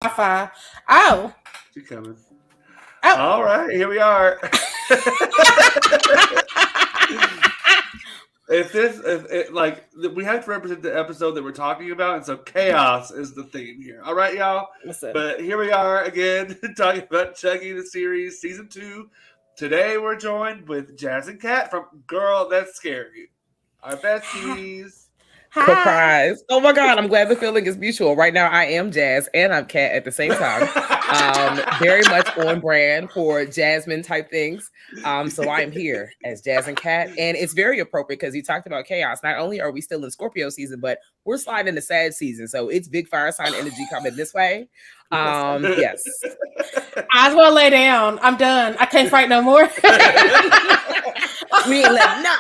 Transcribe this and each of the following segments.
Wi-Fi. Oh. She's coming. Oh. All right, here we are. We have to represent the episode that we're talking about, and so chaos is the theme here. All right, y'all. Listen. But here we are again talking about Chucky the series, season 2. Today we're joined with Jazz and Kat from Girl That's Scary, our besties. Hi. Surprise. Oh my God, I'm glad the feeling is mutual. Right now, I am Jazz and I'm Kat at the same time. Very much on brand for Jasmine type things. So I am here as Jazz and Kat. And it's very appropriate because you talked about chaos. Not only are we still in Scorpio season, but we're sliding into Sag season. So it's big fire sign energy coming this way. Yes. I just want to lay down. I'm done. I can't fight no more. We ain't letting up.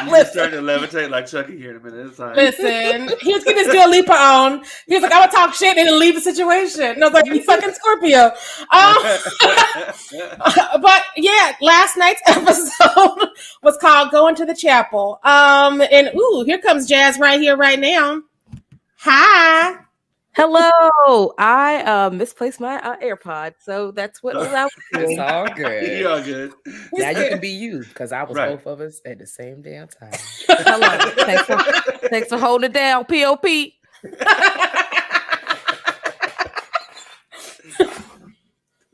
You're starting to levitate like Chucky here in a minute. It's like... Listen, he was getting his Dua Lipa on. He was like, I would talk shit and then leave the situation. And I was like, you fucking Scorpio. But yeah, last night's episode was called Goin to the Chapel. And here comes Jazz right here, right now. Hi. Hello. I misplaced my AirPod, so that's what I was doing. It's all good. You're all good. Now you can be you, because I was both of us at the same damn time. Hello. Thanks for holding it down, POP.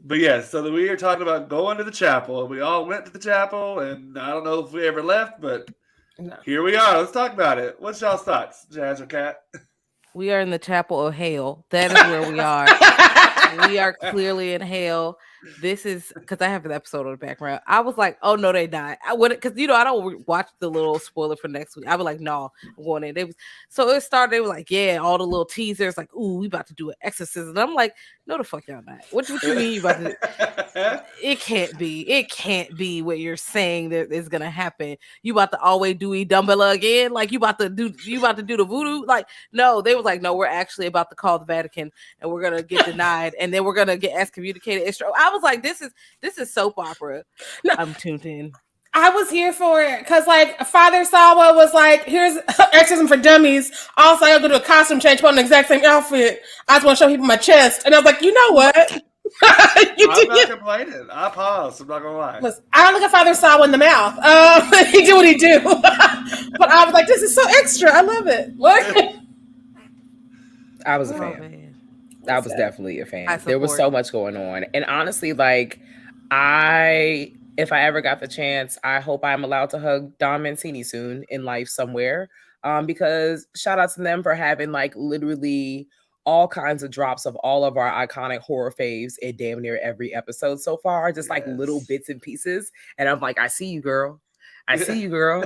But yeah, so we are talking about going to the chapel. We all went to the chapel, and I don't know if we ever left, but here we are. Let's talk about it. What's y'all's thoughts, Jazz or Kat? We are in the chapel of hell. That is where we are. We are clearly in hell. This is because I have an episode on the background. I was like, oh no, they died. I wouldn't, because I don't watch the little spoiler for next week. I was like, no, I'm going in. So it started. They were like, yeah, all the little teasers, like, ooh, we about to do an exorcism. And I'm like, no, the fuck y'all not. What you mean you about to? It can't be. It can't be what you're saying that is gonna happen. You about to always do Dumbella again? Like you about to do the voodoo? Like no, they was like, no, we're actually about to call the Vatican and we're gonna get denied, and then we're gonna get excommunicated. I was like, this is soap opera. No, I'm tuned in. I was here for it because, like, Father Sawa was like, here's exorcism for dummies. Also, I go to a costume change, put on the exact same outfit. I just want to show people my chest. And I was like, you know what? I'm not complaining. I paused. I'm not going to lie. Listen, I don't look at Father Sawa in the mouth. He did what he do. But I was like, this is so extra. I love it. What? I was a fan. Man. I was definitely a fan. There was so much going on. And honestly, like, if I ever got the chance, I hope I'm allowed to hug Don Mancini soon in life somewhere. Because shout out to them for having like literally all kinds of drops of all of our iconic horror faves in damn near every episode so far. Just like little bits and pieces. And I'm like, I see you, girl. I see you, girl.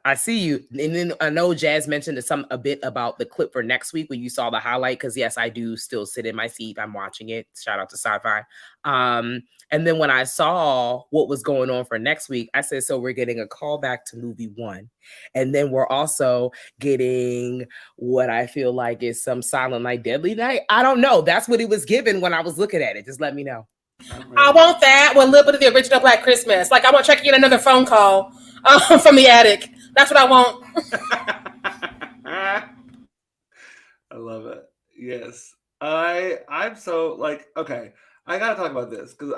I see you. And then I know Jazz mentioned a bit about the clip for next week when you saw the highlight, because yes, I do still sit in my seat. I'm watching it. Shout out to Sci-Fi. And then when I saw what was going on for next week, I said, so we're getting a callback to movie 1. And then we're also getting what I feel like is some Silent Night, Deadly Night. I don't know. That's what it was given when I was looking at it. Just let me know. I want that with a little bit of the original Black Christmas. Like, I want Chucky to get another phone call from the attic. That's what I want. I love it. Yes. I'm so, like, okay, I gotta talk about this because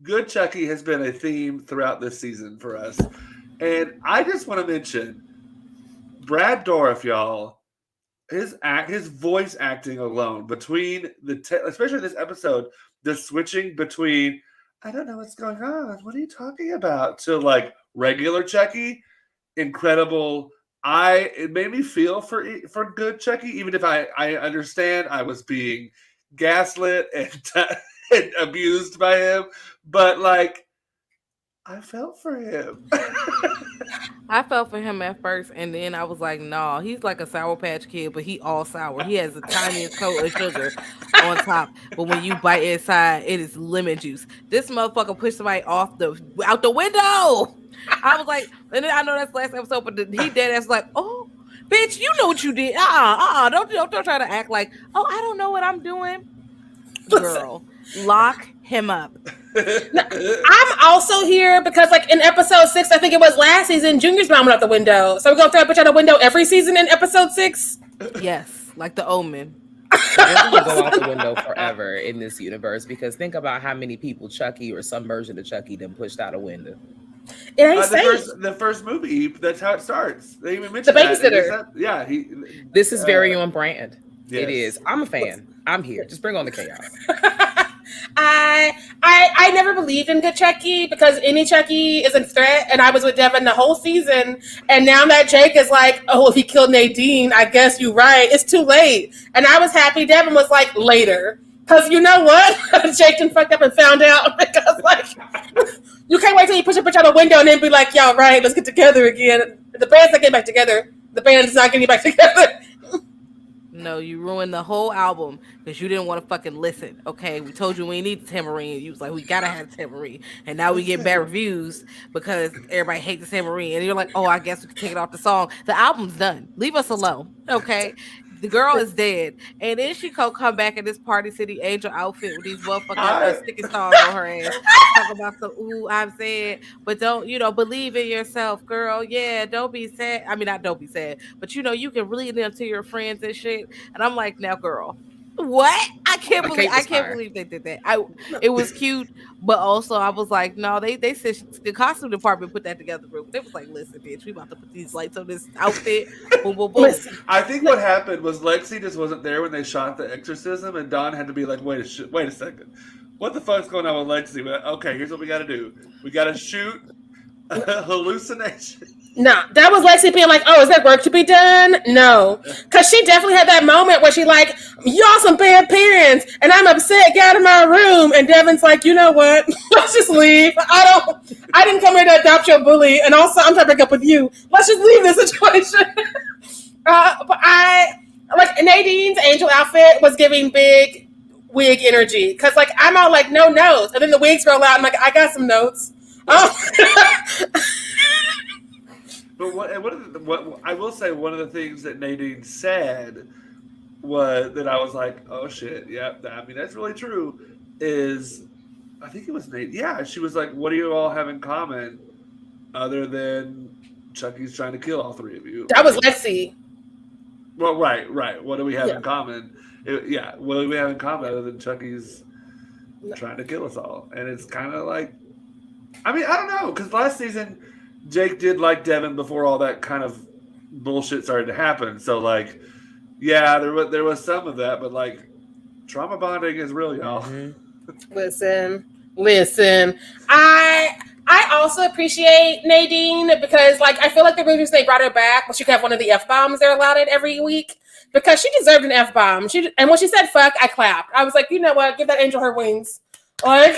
good Chucky has been a theme throughout this season for us. And I just want to mention Brad Dourif, y'all. His voice acting alone between especially this episode, the switching between I don't know what's going on, what are you talking about, to like regular Chucky, incredible. It made me feel for good Chucky, even if I understand I was being gaslit and abused by him, but like I felt for him. I felt for him at first, and then I was like, no, he's like a Sour Patch Kid, but he all sour. He has the tiniest coat of sugar on top, but when you bite inside, it is lemon juice. This motherfucker pushed somebody out the window. I was like, and then I know that's the last episode, but he dead ass like, oh, bitch, you know what you did. Don't try to act like, oh, I don't know what I'm doing. Girl, lock him up. Now, I'm also here because, like, in episode 6, I think it was last season, Junior's mom went out the window. So we're going to throw a bitch out the window every season in episode 6? Yes, like the Omen. They're going to go out the window forever in this universe because think about how many people Chucky or some version of Chucky then pushed out a window. It ain't safe. The first movie, that's how it starts. They even mentioned the babysitter. This is very on brand. Yes. It is. I'm a fan. I'm here. Just bring on the chaos. I never believed in good Chucky because any Chucky is a threat, and I was with Devin the whole season. And now that Jake is like, oh, if he killed Nadine, I guess you're right. It's too late. And I was happy Devin was like, later. Because you know what? Jake done fucked up and found out because like you can't wait till you push a bitch out the window and then be like, y'all right, let's get together again. The band's not getting back together. The band's not getting back together. No, you ruined the whole album because you didn't want to fucking listen. Okay, we told you we need tambourine. You was like, we gotta have tambourine, and now we get bad reviews because everybody hates the tambourine. And you're like, oh, I guess we can take it off the song. The album's done. Leave us alone. Okay, the girl is dead, and then she come back in this Party City Angel outfit with these motherfucking sticky stars on her ass. Talk about some ooh, I'm sad, but don't believe in yourself, girl. Yeah, don't be sad. I mean, not don't be sad, but you can lead them to your friends and shit. And I'm like, now, girl, what? I can't believe they did that. It was cute, but also I was like, no, they said the costume department put that together. They was like, listen, bitch, we about to put these lights on this outfit. Boom, boom, boom. I think what happened was Lexi just wasn't there when they shot the exorcism, and Don had to be like, wait a second. What the fuck's going on with Lexi? Okay, here's what we got to do. We got to shoot a hallucination. No, that was Lexi being like, oh, is there work to be done? No. Because she definitely had that moment where she like, y'all some bad parents, and I'm upset, get out of my room. And Devin's like, you know what? Let's just leave. I didn't come here to adopt your bully, and also I'm trying to break up with you. Let's just leave this situation. But like Nadine's angel outfit was giving big wig energy. Because like, I'm all like, no notes. And then the wigs roll out, I'm like, I got some notes. But what I will say, one of the things that Nadine said was that I was like, oh shit, yeah, I mean that's really true. Is I think it was Nadine. Yeah, she was like, what do you all have in common other than Chucky's trying to kill all three of you? That was Lexi. Well, right. What do we have in common? What do we have in common other than Chucky's trying to kill us all? And it's kind of like, I mean, I don't know, because last season Jake did like Devin before all that kind of bullshit started to happen. So like, yeah, there was some of that, but like, trauma bonding is real, y'all. Listen. I also appreciate Nadine because like I feel like the reason they brought her back was she could have one of the F-bombs they're allowed it every week because she deserved an F-bomb. And when she said fuck, I clapped. I was like, you know what? Give that angel her wings. Like.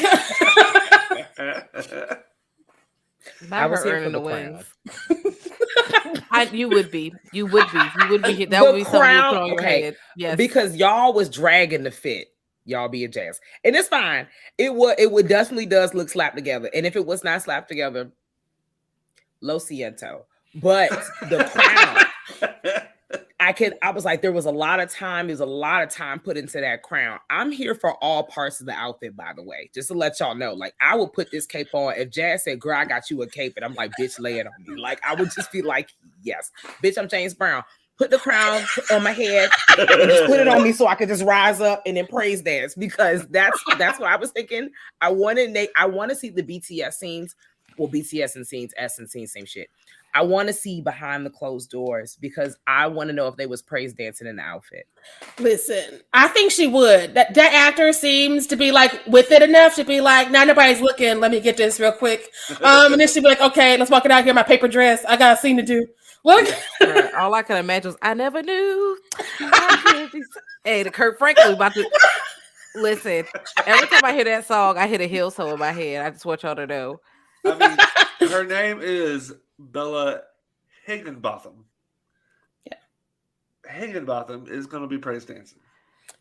I was here for the wings. You would be. That would be something you put on your head. Yes, because y'all was dragging the fit. Y'all being jazz, and it's fine. It would definitely does look slapped together, and if it was not slapped together, lo siento. But the crown, I was like, there was a lot of time. There's a lot of time put into that crown. I'm here for all parts of the outfit, by the way, just to let y'all know. Like, I would put this cape on. If Jazz said, girl, I got you a cape, and I'm like, bitch, lay it on me. Like, I would just be like, yes, bitch, I'm James Brown. Put the crown on my head and just put it on me so I could just rise up and then praise dance, because that's what I was thinking. I want to see the BTS scenes. Well, BTS and scenes, S and scenes, same shit. I want to see behind the closed doors because I want to know if they was praise dancing in the outfit. Listen, I think she would. That actor seems to be like with it enough to be like, now nobody's looking. Let me get this real quick. And then she'd be like, okay, let's walk it out here in my paper dress. I got a scene to do. Look. All I can imagine was, I never knew. Hey, the Kurt Franklin about to listen. Every time I hear that song, I hit a hill toe in my head. I just want y'all to know. I mean, her name is Bella Higginbotham. Yeah. Higginbotham is going to be praise dancing.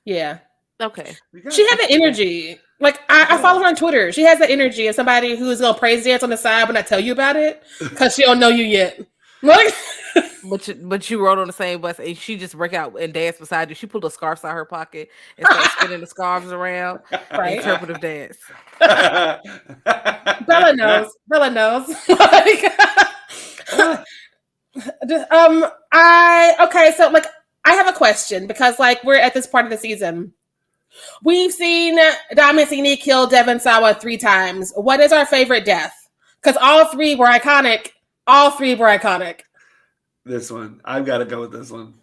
Yeah. Okay. She had the energy. Like, I follow her on Twitter. She has the energy of somebody who's going to praise dance on the side when I tell you about it because she don't know you yet. Like, but you rode on the same bus and she just break out and dance beside you. She pulled a scarf out her pocket and started spinning the scarves around. Right. Interpretive dance. Bella knows. So like I have a question because, like, we're at this part of the season. We've seen Damansini kill Devon Sawa 3 times. What is our favorite death? Because all 3 were iconic. All 3 were iconic. This one. I've got to go with this one.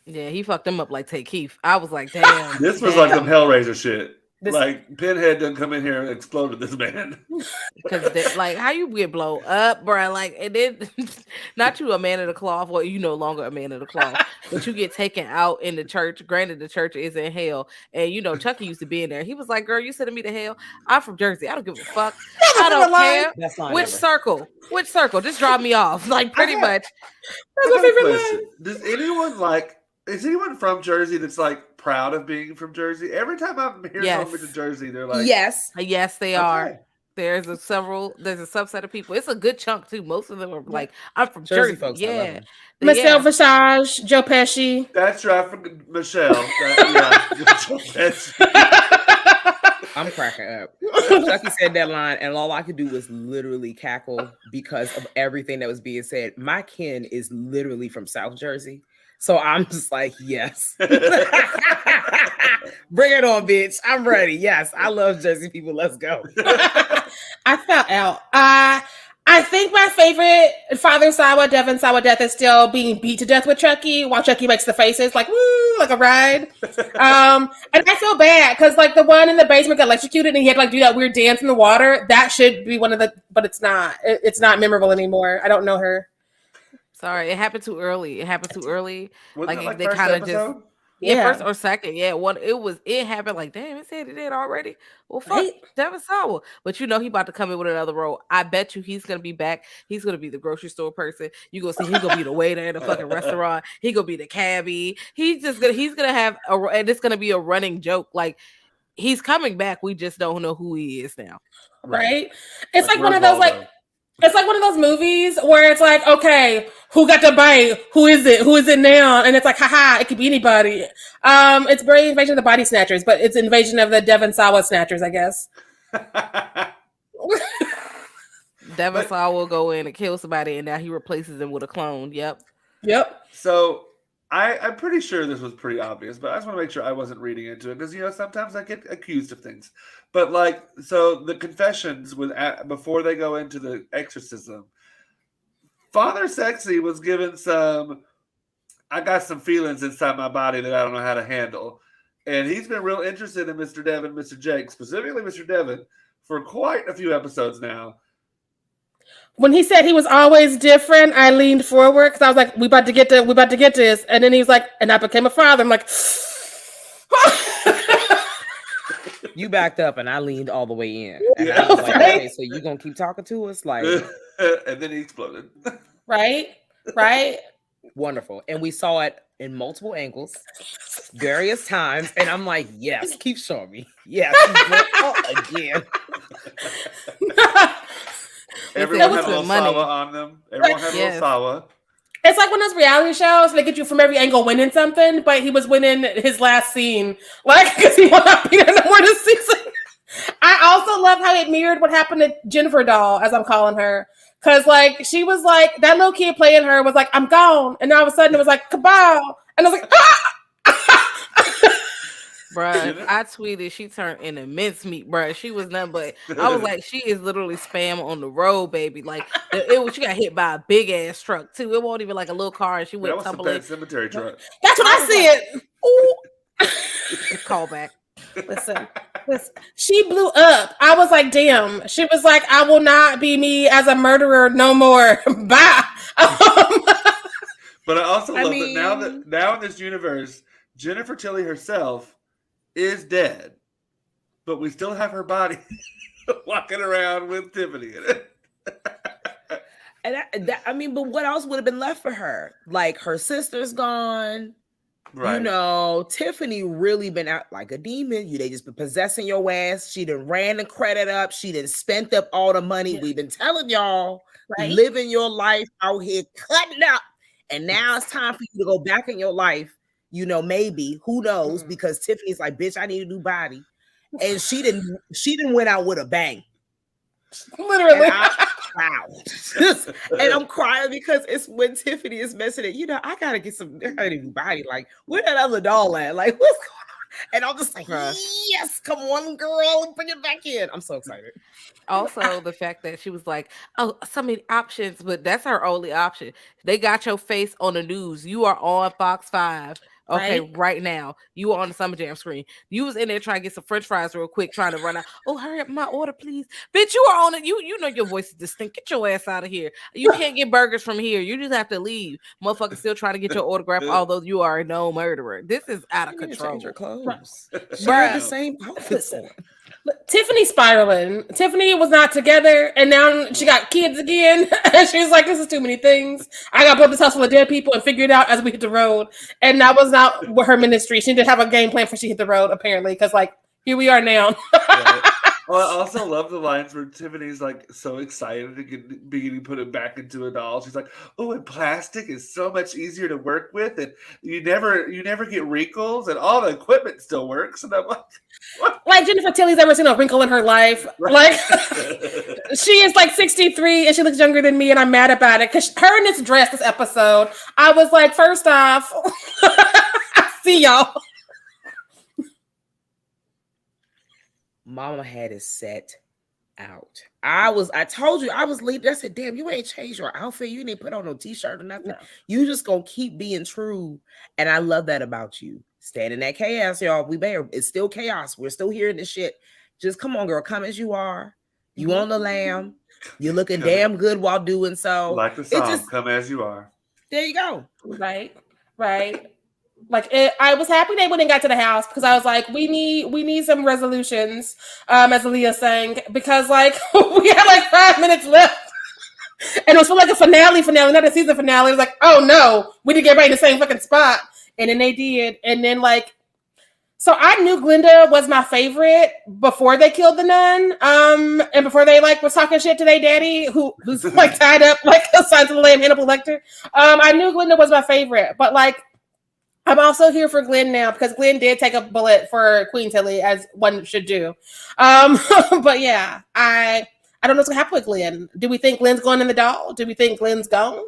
Yeah, he fucked him up like Tay Keith. I was like, damn. This was like some Hellraiser shit. Like, Pinhead didn't come in here and exploded this man. Because, like, how you get blown up, bro? Like, and then, not you a man of the cloth, well, you no longer a man of the cloth, but you get taken out in the church. Granted, the church is in hell. And, you know, Chucky used to be in there. He was like, girl, you sending me to hell? I'm from Jersey. I don't give a fuck. I don't care. Which circle? Which circle? Just drop me off. Like, pretty much. That's my favorite line. Does anyone, like, is anyone from Jersey that's like proud of being from Jersey? Every time I'm hearing someone from Jersey, they're like, yes, they are. There's a subset of people. It's a good chunk too. Most of them are like, I'm from Jersey folks. Yeah, Michelle Visage, Joe Pesci. That's right, from Michelle. Joe Pesci. I'm cracking up. Chucky said that line, and all I could do was literally cackle because of everything that was being said. My kin is literally from South Jersey. So I'm just like, yes. Bring it on, bitch. I'm ready. Yes, I love Jersey people. Let's go. I fell out. I think my favorite Father Sawa, Devon Sawa death is still being beat to death with Chucky while Chucky makes the faces like, woo, like a ride. And I feel bad because like the one in the basement got electrocuted and he had to like do that weird dance in the water. That should be one of the, but it's not. It's not memorable anymore. I don't know her. Sorry, it happened too early. Wasn't like they kind of just first or second. Yeah, it happened like, damn, it said it did already. Well, fuck, right. Devon Sawa. But you know he about to come in with another role. I bet you he's gonna be back. He's gonna be the grocery store person. You gonna see he's gonna be the waiter in the fucking restaurant. He gonna be the cabbie. He's gonna have and it's gonna be a running joke. Like he's coming back. We just don't know who he is now. Right? It's like one of those like. It's like one of those movies where it's like, okay, who got the bite? Who is it? Who is it now? And it's like, haha, it could be anybody. It's very Invasion of the Body Snatchers, but it's Invasion of the Devon Sawa Snatchers, I guess. Devon Sawa will go in and kill somebody, and now he replaces them with a clone. Yep. So I'm pretty sure this was pretty obvious, but I just want to make sure I wasn't reading into it because, you know, sometimes I get accused of things. But like, so the confessions before they go into the exorcism, Father Sexy was given I got some feelings inside my body that I don't know how to handle. And he's been real interested in Mr. Devon, Mr. Jake, specifically Mr. Devon, for quite a few episodes now. When he said he was always different, I leaned forward because I was like, we about to get this. And then he was like, and I became a father. I'm like, you backed up and I leaned all the way in. And I was like, okay, so you gonna keep talking to us? Like, and then he exploded. Right? Wonderful. And we saw it in multiple angles, various times. And I'm like, yes, keep showing me. Yes, again. Everyone had a little Sawa on them. Everyone had a little Sawa. It's like one of those reality shows. They get you from every angle winning something, but he was winning his last scene. Like, because he will not be there no more this season. I also love how it mirrored what happened to Jennifer Doll, as I'm calling her. Because, like, she was like, that little kid playing her was like, I'm gone. And all of a sudden it was like, kabow. And I was like, ah! Bruh, I tweeted she turned into mincemeat, bruh. She was nothing but, I was like, she is literally spam on the road, baby. Like, she got hit by a big ass truck too. It wasn't even like a little car, and she went tumbling. That was a cemetery truck. That's what I said. Ooh. Call back. Listen, she blew up. I was like, damn. She was like, I will not be me as a murderer no more. Bye. But I also love that now in this universe, Jennifer Tilly herself is dead, but we still have her body walking around with Tiffany in it. And I mean, but what else would have been left for her? Like, her sister's gone. Right. You know, Tiffany really been out like a demon. They just been possessing your ass. She done ran the credit up. She done spent up all the money. Yeah. We've been telling y'all, living your life out here, cutting up. And now it's time for you to go back in your life. You know, maybe, who knows? Because Tiffany's like, bitch, I need a new body. And she didn't went out with a bang. Literally. wow. And I'm crying because it's when Tiffany is messing it. You know, I gotta get some body. Like, where that other doll at? Like, what's going on? And I'm just like, yes, come on, girl, bring it back in. I'm so excited. Also, the fact that she was like, "Oh, so many options," but that's her only option. They got your face on the news. You are on Fox 5. Okay, right now. You are on the Summer Jam screen. You was in there trying to get some French fries real quick, trying to run out. Oh, hurry up, my order, please. Bitch, you are on it. You know your voice is distinct. Get your ass out of here. You can't get burgers from here. You just have to leave. Motherfucker still trying to get your autograph, although you are a known murderer. This is out of control. Change your clothes. She had the same outfits on. Tiffany spiraling. Tiffany was not together, and now she got kids again. And she's like, "This is too many things. I got to build this house full of dead people and figure it out as we hit the road." And that was not her ministry. She didn't have a game plan for she hit the road, apparently, because like here we are now. Right. Well, I also love the lines where Tiffany's like so excited to be getting put it back into a doll. She's like, "Oh, and plastic is so much easier to work with, and you never get wrinkles, and all the equipment still works." And I'm like, what? Like Jennifer Tilly's never seen a wrinkle in her life. Like she is like 63 and she looks younger than me, and I'm mad about it because her in this dress, this episode, I was like, first off, I see y'all. Mama had it set out. I told you I was late. I said, damn, you ain't changed your outfit. You didn't put on no t-shirt or nothing. No. You just gonna keep being true. And I love that about you. Stand in that chaos, y'all. We bear. It's still chaos. We're still hearing this shit. Just come on, girl. Come as you are. You on the lamb. You're looking damn good while doing so. Like the song, come as you are. There you go. Right. Like I was happy they went and got to the house because I was like, we need some resolutions, as Aaliyah sang, because like we had like 5 minutes left, and it was for like a finale, not a season finale. It was like, oh no, we didn't get right in the same fucking spot, and then they did, and then like, so I knew Glinda was my favorite before they killed the nun, and before they like was talking shit to their daddy, who's like tied up like a Signs of the Lamb Hannibal Lecter. I knew Glinda was my favorite, but like. I'm also here for Glenn now because Glenn did take a bullet for Queen Tilly, as one should do. But yeah, I don't know what's gonna happen with Glenn. Do we think Glenn's going in the doll? Do we think Glenn's gone?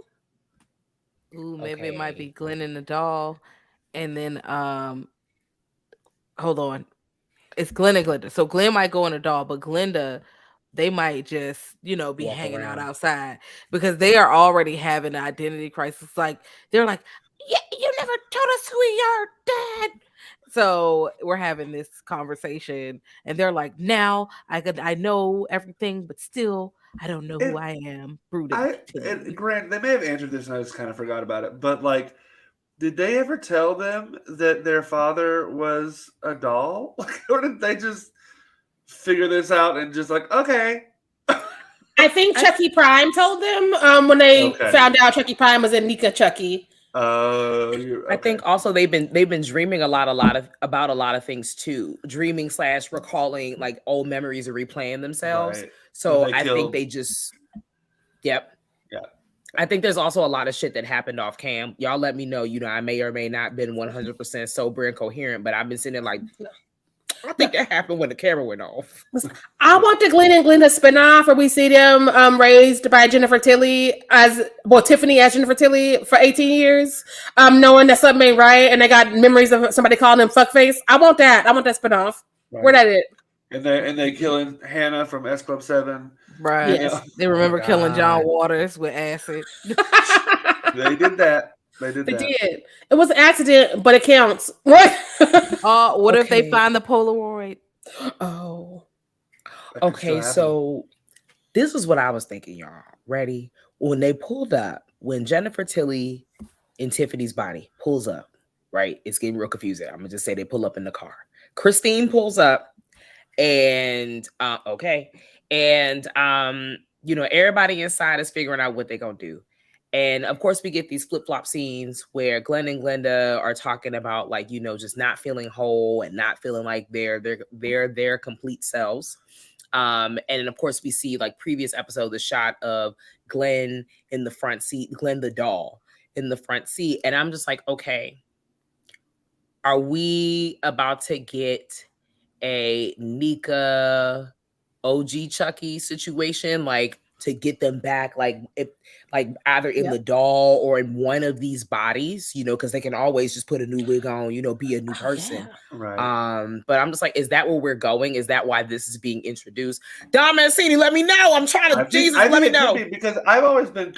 Ooh, maybe it might be Glenn in the doll, and then hold on, it's Glenn and Glinda. So Glenn might go in the doll, but Glinda, they might just, be walk hanging around out outside because they are already having an identity crisis. Like they're like, yeah, you never told us who we are, Dad. So we're having this conversation, and they're like, now I know everything, but still I don't know who I am. And Grant, they may have answered this, and I just kind of forgot about it. But like, did they ever tell them that their father was a doll, or did they just figure this out and just like, okay? I think Chucky Prime told them when they found out Chucky Prime was in Nika Chucky. I think also they've been dreaming about a lot of things too, dreaming / recalling like old memories and replaying themselves. Right. So I think they just, yep. Yeah. I think there's also a lot of shit that happened off cam. Y'all let me know. I may or may not been 100% sober and coherent, but I've been sitting there like, I think that happened when the camera went off. I want the Glenn and Glinda spinoff where we see them raised by Jennifer Tilly Tiffany as Jennifer Tilly for 18 years, knowing that something ain't right, and they got memories of somebody calling them fuckface. I want that. I want that spinoff. Right. Where that it? And they killing Hannah from S Club 7. Right. Yes. They remember killing John Waters with acid. They did that. They did. It was an accident, but it counts. What? What if they find the Polaroid? Oh. Okay, so this is what I was thinking, y'all. Ready? When they pulled up, when Jennifer Tilly in Tiffany's body pulls up, right? It's getting real confusing. I'm gonna just say they pull up in the car. Christine pulls up, and everybody inside is figuring out what they're gonna do. And of course, we get these flip-flop scenes where Glenn and Glinda are talking about like, just not feeling whole and not feeling like they're their complete selves. And then of course, we see like previous episode, the shot of Glenn in the front seat, Glenn the doll in the front seat. And I'm just like, okay, are we about to get a Nika OG Chucky situation? Like, to get them back, like either in the doll or in one of these bodies, because they can always just put a new wig on, be a new person. Right. But I'm just like, is that where we're going? Is that why this is being introduced? Don Mancini, let me know. I'm trying to, let me know. Because I've always been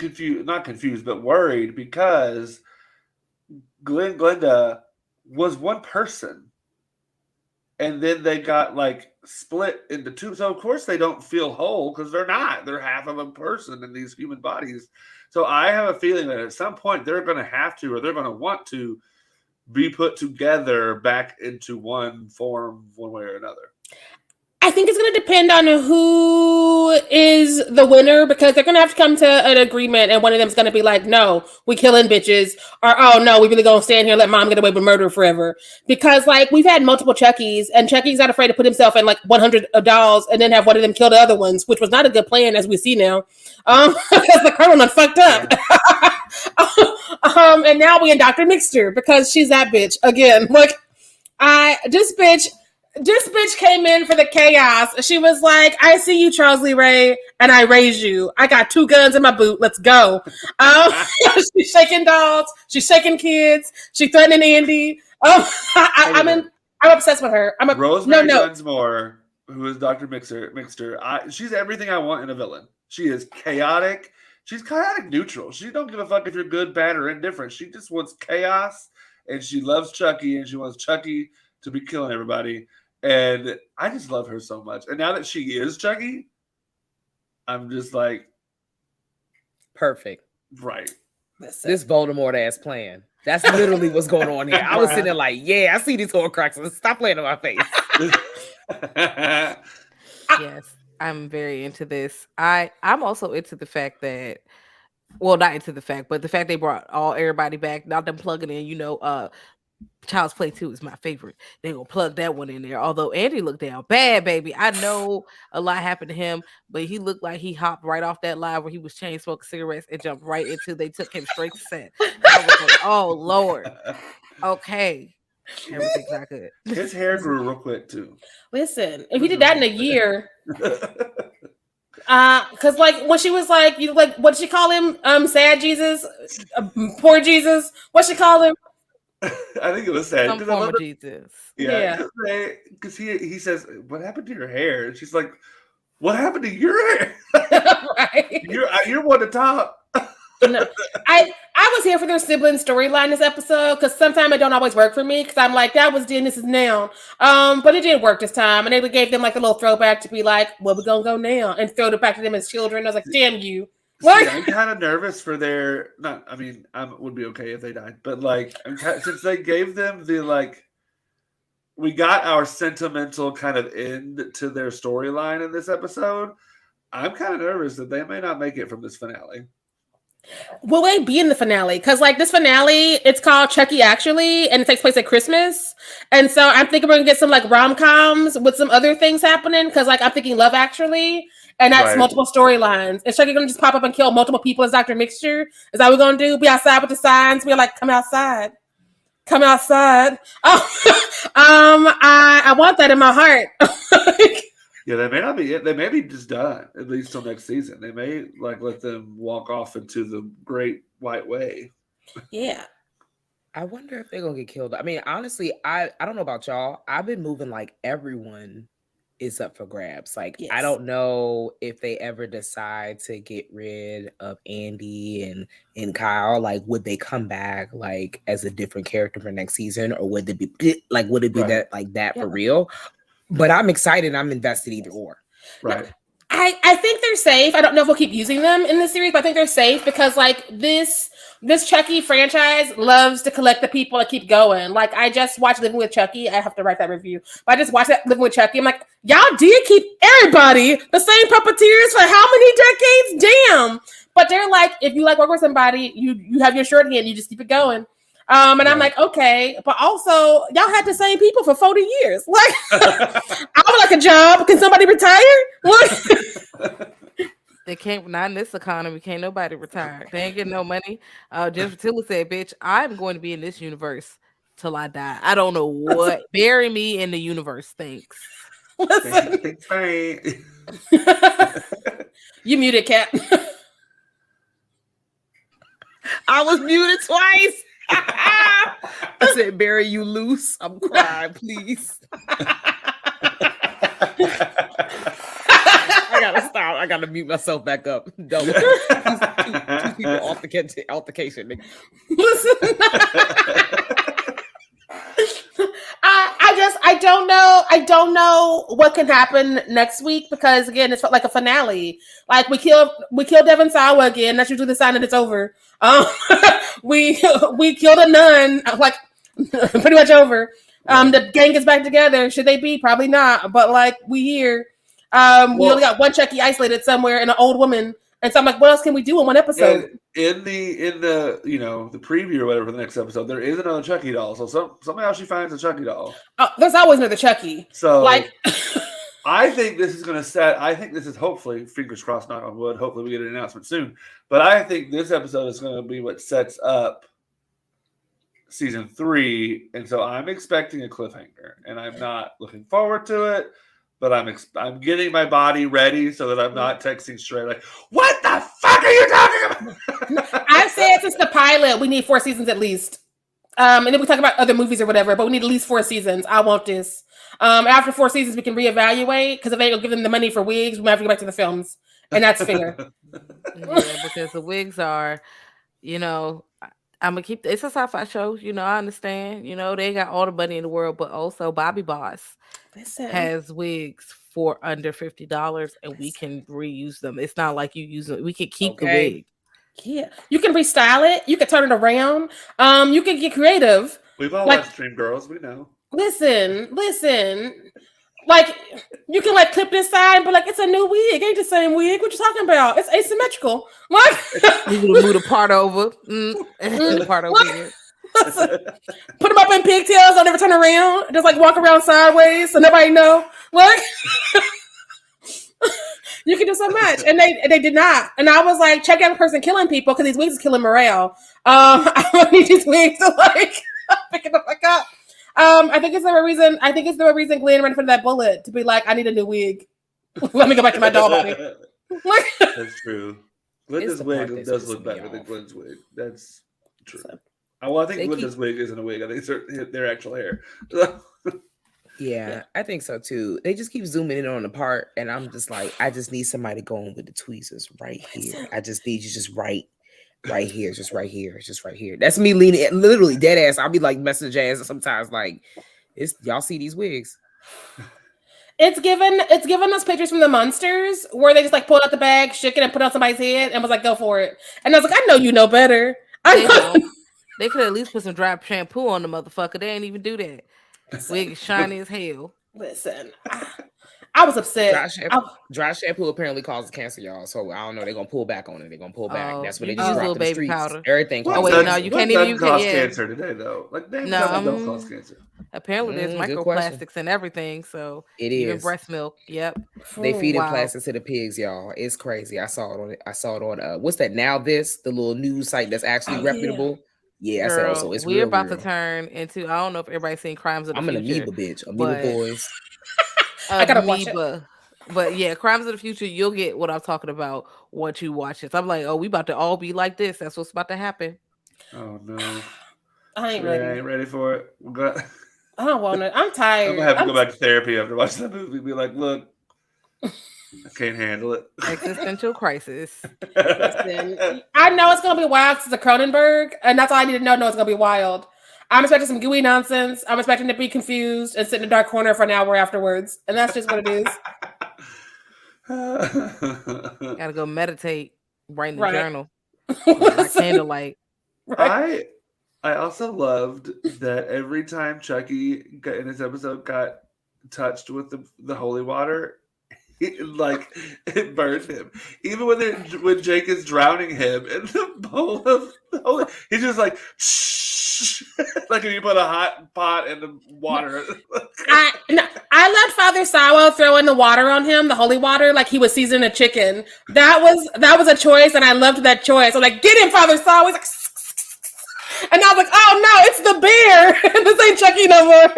not confused, but worried because Glenda was one person. And then they got like split into two. So of course they don't feel whole because they're not. They're half of a person in these human bodies. So I have a feeling that at some point they're going to have to, or they're going to want to be put together back into one form, one way or another. I think it's going to depend on who is the winner, because they're going to have to come to an agreement, and one of them is going to be like, no, we killing bitches, or oh no, we really going to stand here and let mom get away with murder forever. Because like we've had multiple Chuckies, and Chucky's not afraid to put himself in like 100 dolls and then have one of them kill the other ones, which was not a good plan, as we see now, because the colonel done fucked up. And now we in Dr. Mixter because she's that bitch again. Like this bitch came in for the chaos. She was like, I see you, Charles Lee Ray, and I raise you. I got 2 guns in my boot. Let's go. She's shaking dolls. She's shaking kids. She's threatening Andy. I'm obsessed with her. Rosemary Dunsmore, who is Dr. Mixter. She's everything I want in a villain. She is chaotic. She's chaotic neutral. She don't give a fuck if you're good, bad, or indifferent. She just wants chaos, and she loves Chucky, and she wants Chucky to be killing everybody. And I just love her so much. And now that she is Chucky, I'm just like, perfect. Right. This Voldemort ass plan. That's literally what's going on here. I was sitting there like, yeah, I see these Horcruxes. Stop playing in my face. Yes, I'm very into this. I'm also into the fact that, well, not into the fact, but the fact they brought everybody back, not them plugging in, Child's Play 2 is my favorite. They gonna plug that one in there. Although Andy looked down bad, baby. I know a lot happened to him, but he looked like he hopped right off that live where he was chain smoking cigarettes and jumped right into. They took him straight to set. I was like, oh Lord, okay, everything's not good. His hair grew real quick too. Listen, if he did that in a year, because like when she was like, what'd she call him? Sad Jesus, poor Jesus. What'd she call him? I think it was sad. Some form of Jesus. Yeah. Because he says, what happened to your hair? And she's like, what happened to your hair? Right. You're one to top. No, I was here for their sibling storyline this episode, because sometimes it don't always work for me, because I'm like, that was then, this is now. But it did work this time, and they gave them like a little throwback to be like, well, we're gonna go now, and throw it back to them as children. I was like, damn you. See, I'm kind of nervous for their. Not, I mean, I would be okay if they died, but like, since they gave them the like, we got our sentimental kind of end to their storyline in this episode. I'm kind of nervous that they may not make it from this finale. Will they be in the finale? Because like this finale, it's called Chucky Actually, and it takes place at Christmas. And so I'm thinking we're gonna get some like rom-coms with some other things happening. Because like I'm thinking Love Actually, and that's multiple storylines. Is Chucky gonna just pop up and kill multiple people as Dr. Mixture? Is that what we're gonna do? Be outside with the signs? We're like, come outside. Come outside. I want that in my heart. Yeah, they may not be it. They may be just done, at least till next season. They may like let them walk off into the great white way. Yeah. I wonder if they're gonna get killed. I mean, honestly, I don't know about y'all. I've been moving like everyone is up for grabs. Like, yes. I don't know if they ever decide to get rid of Andy and Kyle. Like, would they come back like as a different character for next season, or would it be that like that for real? But I'm excited. I'm invested either or. Right. I think they're safe. I don't know if we'll keep using them in this series, but I think they're safe because like this Chucky franchise loves to collect the people that keep going. Like I just watched Living with Chucky. I have to write that review. But I just watched that Living with Chucky. I'm like, y'all did keep everybody the same puppeteers for how many decades? Damn. But they're like, if you like work with somebody, you have your shorthand, you just keep it going. And I'm like, okay, but also y'all had the same people for 40 years. Like, I would like a job. Can somebody retire? What? They can't, not in this economy. Can't nobody retire. They ain't getting no money. Jennifer Tilly said, "Bitch, I'm going to be in this universe till I die. I don't know what. Bury me in the universe. Thanks." Listen. You muted, Cat. I was muted twice. I said, Barry, you loose. I'm crying, please. I gotta stop. I gotta mute myself back up. Don't. Two people altercation. Listen. I don't know what can happen next week because again, it's like a finale. Like we kill Devon Sawa again. That's usually the sign that it's over. We killed a nun. Like pretty much over. The gang is back together. Should they be? Probably not. But like we hear, we only got one Chucky isolated somewhere and an old woman. And so I'm like, what else can we do in one episode? In the the preview or whatever for the next episode, there is another Chucky doll. So somehow she finds a Chucky doll. Oh, there's always another Chucky. So like, I think this is going to set. I think this is hopefully, fingers crossed, knock on wood. Hopefully, we get an announcement soon. But I think this episode is going to be what sets up season 3, and so I'm expecting a cliffhanger, and I'm not looking forward to it. But I'm getting my body ready so that I'm not texting Sharai like, what the fuck are you talking about? I've said since the pilot, we need 4 seasons at least. And then we talk about other movies or whatever, but we need at least 4 seasons. I want this. After 4 seasons, we can reevaluate because if they don't give them the money for wigs, we might have to go back to the films. And that's fair. Yeah, because the wigs are, I'm gonna keep. It's a sci-fi show, I understand. They got all the money in the world, but also Bobby Boss has wigs for under $50, and we can reuse them. It's not like you use them. We can keep the wig. Yeah, you can restyle it. You can turn it around. You can get creative. We've all watched Dreamgirls. We know. Listen. Like you can like clip this side, but like it's a new wig. It ain't the same wig. What you talking about? It's asymmetrical. Like you can move the part over. The part over here. Put them up in pigtails. Don't ever turn around. Just like walk around sideways so nobody know. Like you can do so much, and they did not. And I was like, check out the person killing people because these wigs is killing morale. I need these wigs to like pick it the fuck up. I think it's the reason Glenn ran for that bullet to be like, I need a new wig. Let me go back to my doll body. That's true. Glenda's wig does look better than Glenn's wig. That's true. Well, I think Glenda's wig isn't a wig. I think it's their actual hair. Yeah, I think so too. They just keep zooming in on the part, and I'm just like, I just need somebody going with the tweezers right here. I just need you just right here, just right here. That's me leaning, literally dead ass. I'll be like message ass sometimes, like, y'all see these wigs? It's given us pictures from the Monsters where they just like pulled out the bag, shook it, and put it on somebody's head, and was like, "Go for it." And I was like, "I know you know better." They could at least put some dry shampoo on the motherfucker. They ain't even do that. Wig is shiny as hell. Listen, I was upset. Dry shampoo apparently causes cancer, y'all. So I don't know. They're gonna pull back on it. They're gonna pull back. That's what they just drop in the streets. Powder. Everything. Oh wait, no, you can't even use cause cancer today though. Like they don't cause cancer. Apparently, there's microplastics and everything. So it is even breast milk. Yep. They feed plastics to the pigs, y'all. It's crazy. I saw it on. What's that? Now the little news site that's actually reputable. Yeah, girl, I said so. It's we're about to turn into. I don't know if everybody's seen Crimes of the Future. I'm an amoeba bitch. Amoeba boys. I gotta watch it. But yeah, Crimes of the Future, you'll get what I'm talking about once you watch this. I'm like, oh, we about to all be like this. That's what's about to happen. Oh no, I ain't ready. I ain't ready for it. I don't want it. I'm tired. I'm gonna have to go back to therapy after watching that movie. Be like, look, I can't handle it. Existential crisis. Listen, I know it's gonna be wild because it's a Cronenberg, and that's all I need to know. No, it's gonna be wild. I'm expecting some gooey nonsense. I'm expecting to be confused and sit in a dark corner for an hour afterwards, and that's just what it is. Gotta go meditate, write in the journal, like candlelight. Right. I also loved that every time Chucky in this episode got touched with the holy water, it burned him. Even when Jake is drowning him in the bowl of the holy, he's just like, shh, like if you put a hot pot in the water. I let Father Sawa throw in the water on him, the holy water, like he was seasoning a chicken. That was a choice, and I loved that choice. I'm like, get him, Father Sawa. He's like, and I was like, oh no, it's the bear. This ain't Chucky no more.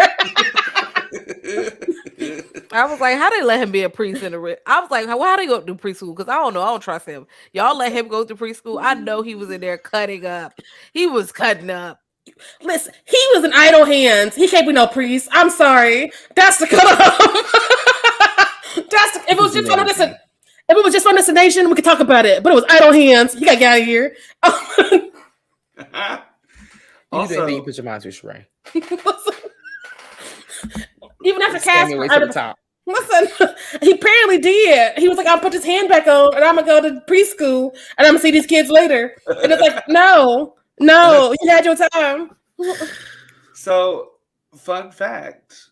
I was like, how they let him be a priest in the? I was like, how they go to preschool? Because I don't know, I don't trust him. Y'all let him go to preschool. I know he was in there cutting up. He was cutting up. Listen, he was in idle hands. He can't be no priest. I'm sorry. That's the cutoff. If it was just Final Destination, we could talk about it. But it was idle hands. He got to get out of here. Also, you put your mind to Sharai. Even after casting, top. Listen, he apparently did. He was like, "I'll put his hand back on, and I'm gonna go to preschool, and I'm gonna see these kids later." And it's like, no, you had your time. So, fun fact: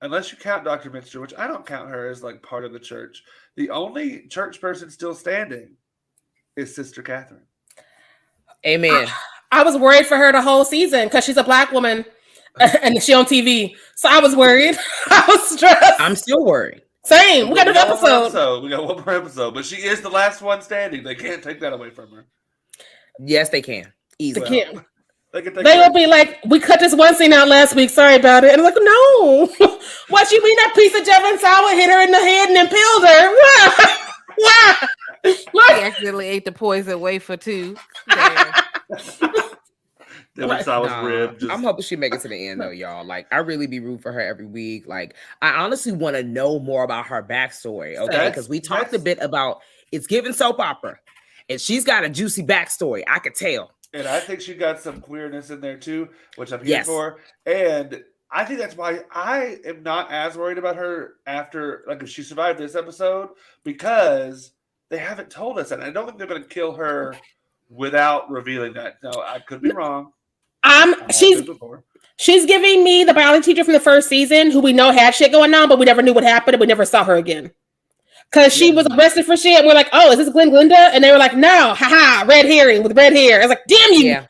unless you count Dr. Minster, which I don't count her as like part of the church, the only church person still standing is Sister Catherine. Amen. I was worried for her the whole season because she's a Black woman and she on TV. So I was worried. I was stressed. I'm still worried. Same. We got an episode. We got one more episode, but she is the last one standing. They can't take that away from her. Yes, they can. Easily. They can. They will be like, we cut this one scene out last week. Sorry about it. And I'm like, no. What you mean that piece of Jevon Sour hit her in the head and impaled her? Why? He accidentally ate the poison wafer too. I'm hoping she make it to the end though, y'all. Like, I really be rooting for her every week. Like, I honestly want to know more about her backstory, okay? Because we talked a bit about it's giving soap opera, and she's got a juicy backstory. I could tell, and I think she got some queerness in there too, which I'm here for. And I think that's why I am not as worried about her after, like, if she survived this episode, because they haven't told us, and I don't think they're going to kill her without revealing that. No, I could be wrong. She's giving me the biology teacher from the first season, who we know had shit going on, but we never knew what happened, and we never saw her again. Because she was arrested for shit, and we're like, oh, is this Glinda? And they were like, no, haha, red herring with red hair. I was like, damn you. Yeah.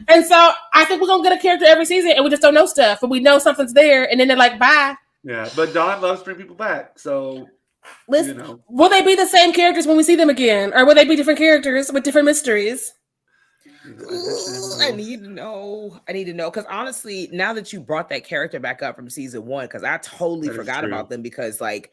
And so I think we're gonna get a character every season, and we just don't know stuff, but we know something's there, and then they're like, bye. Yeah, but Dawn loves to bring people back, so listen, will they be the same characters when we see them again, or will they be different characters with different mysteries? I need to know because honestly, now that you brought that character back up from season 1, because I totally forgot about them, because like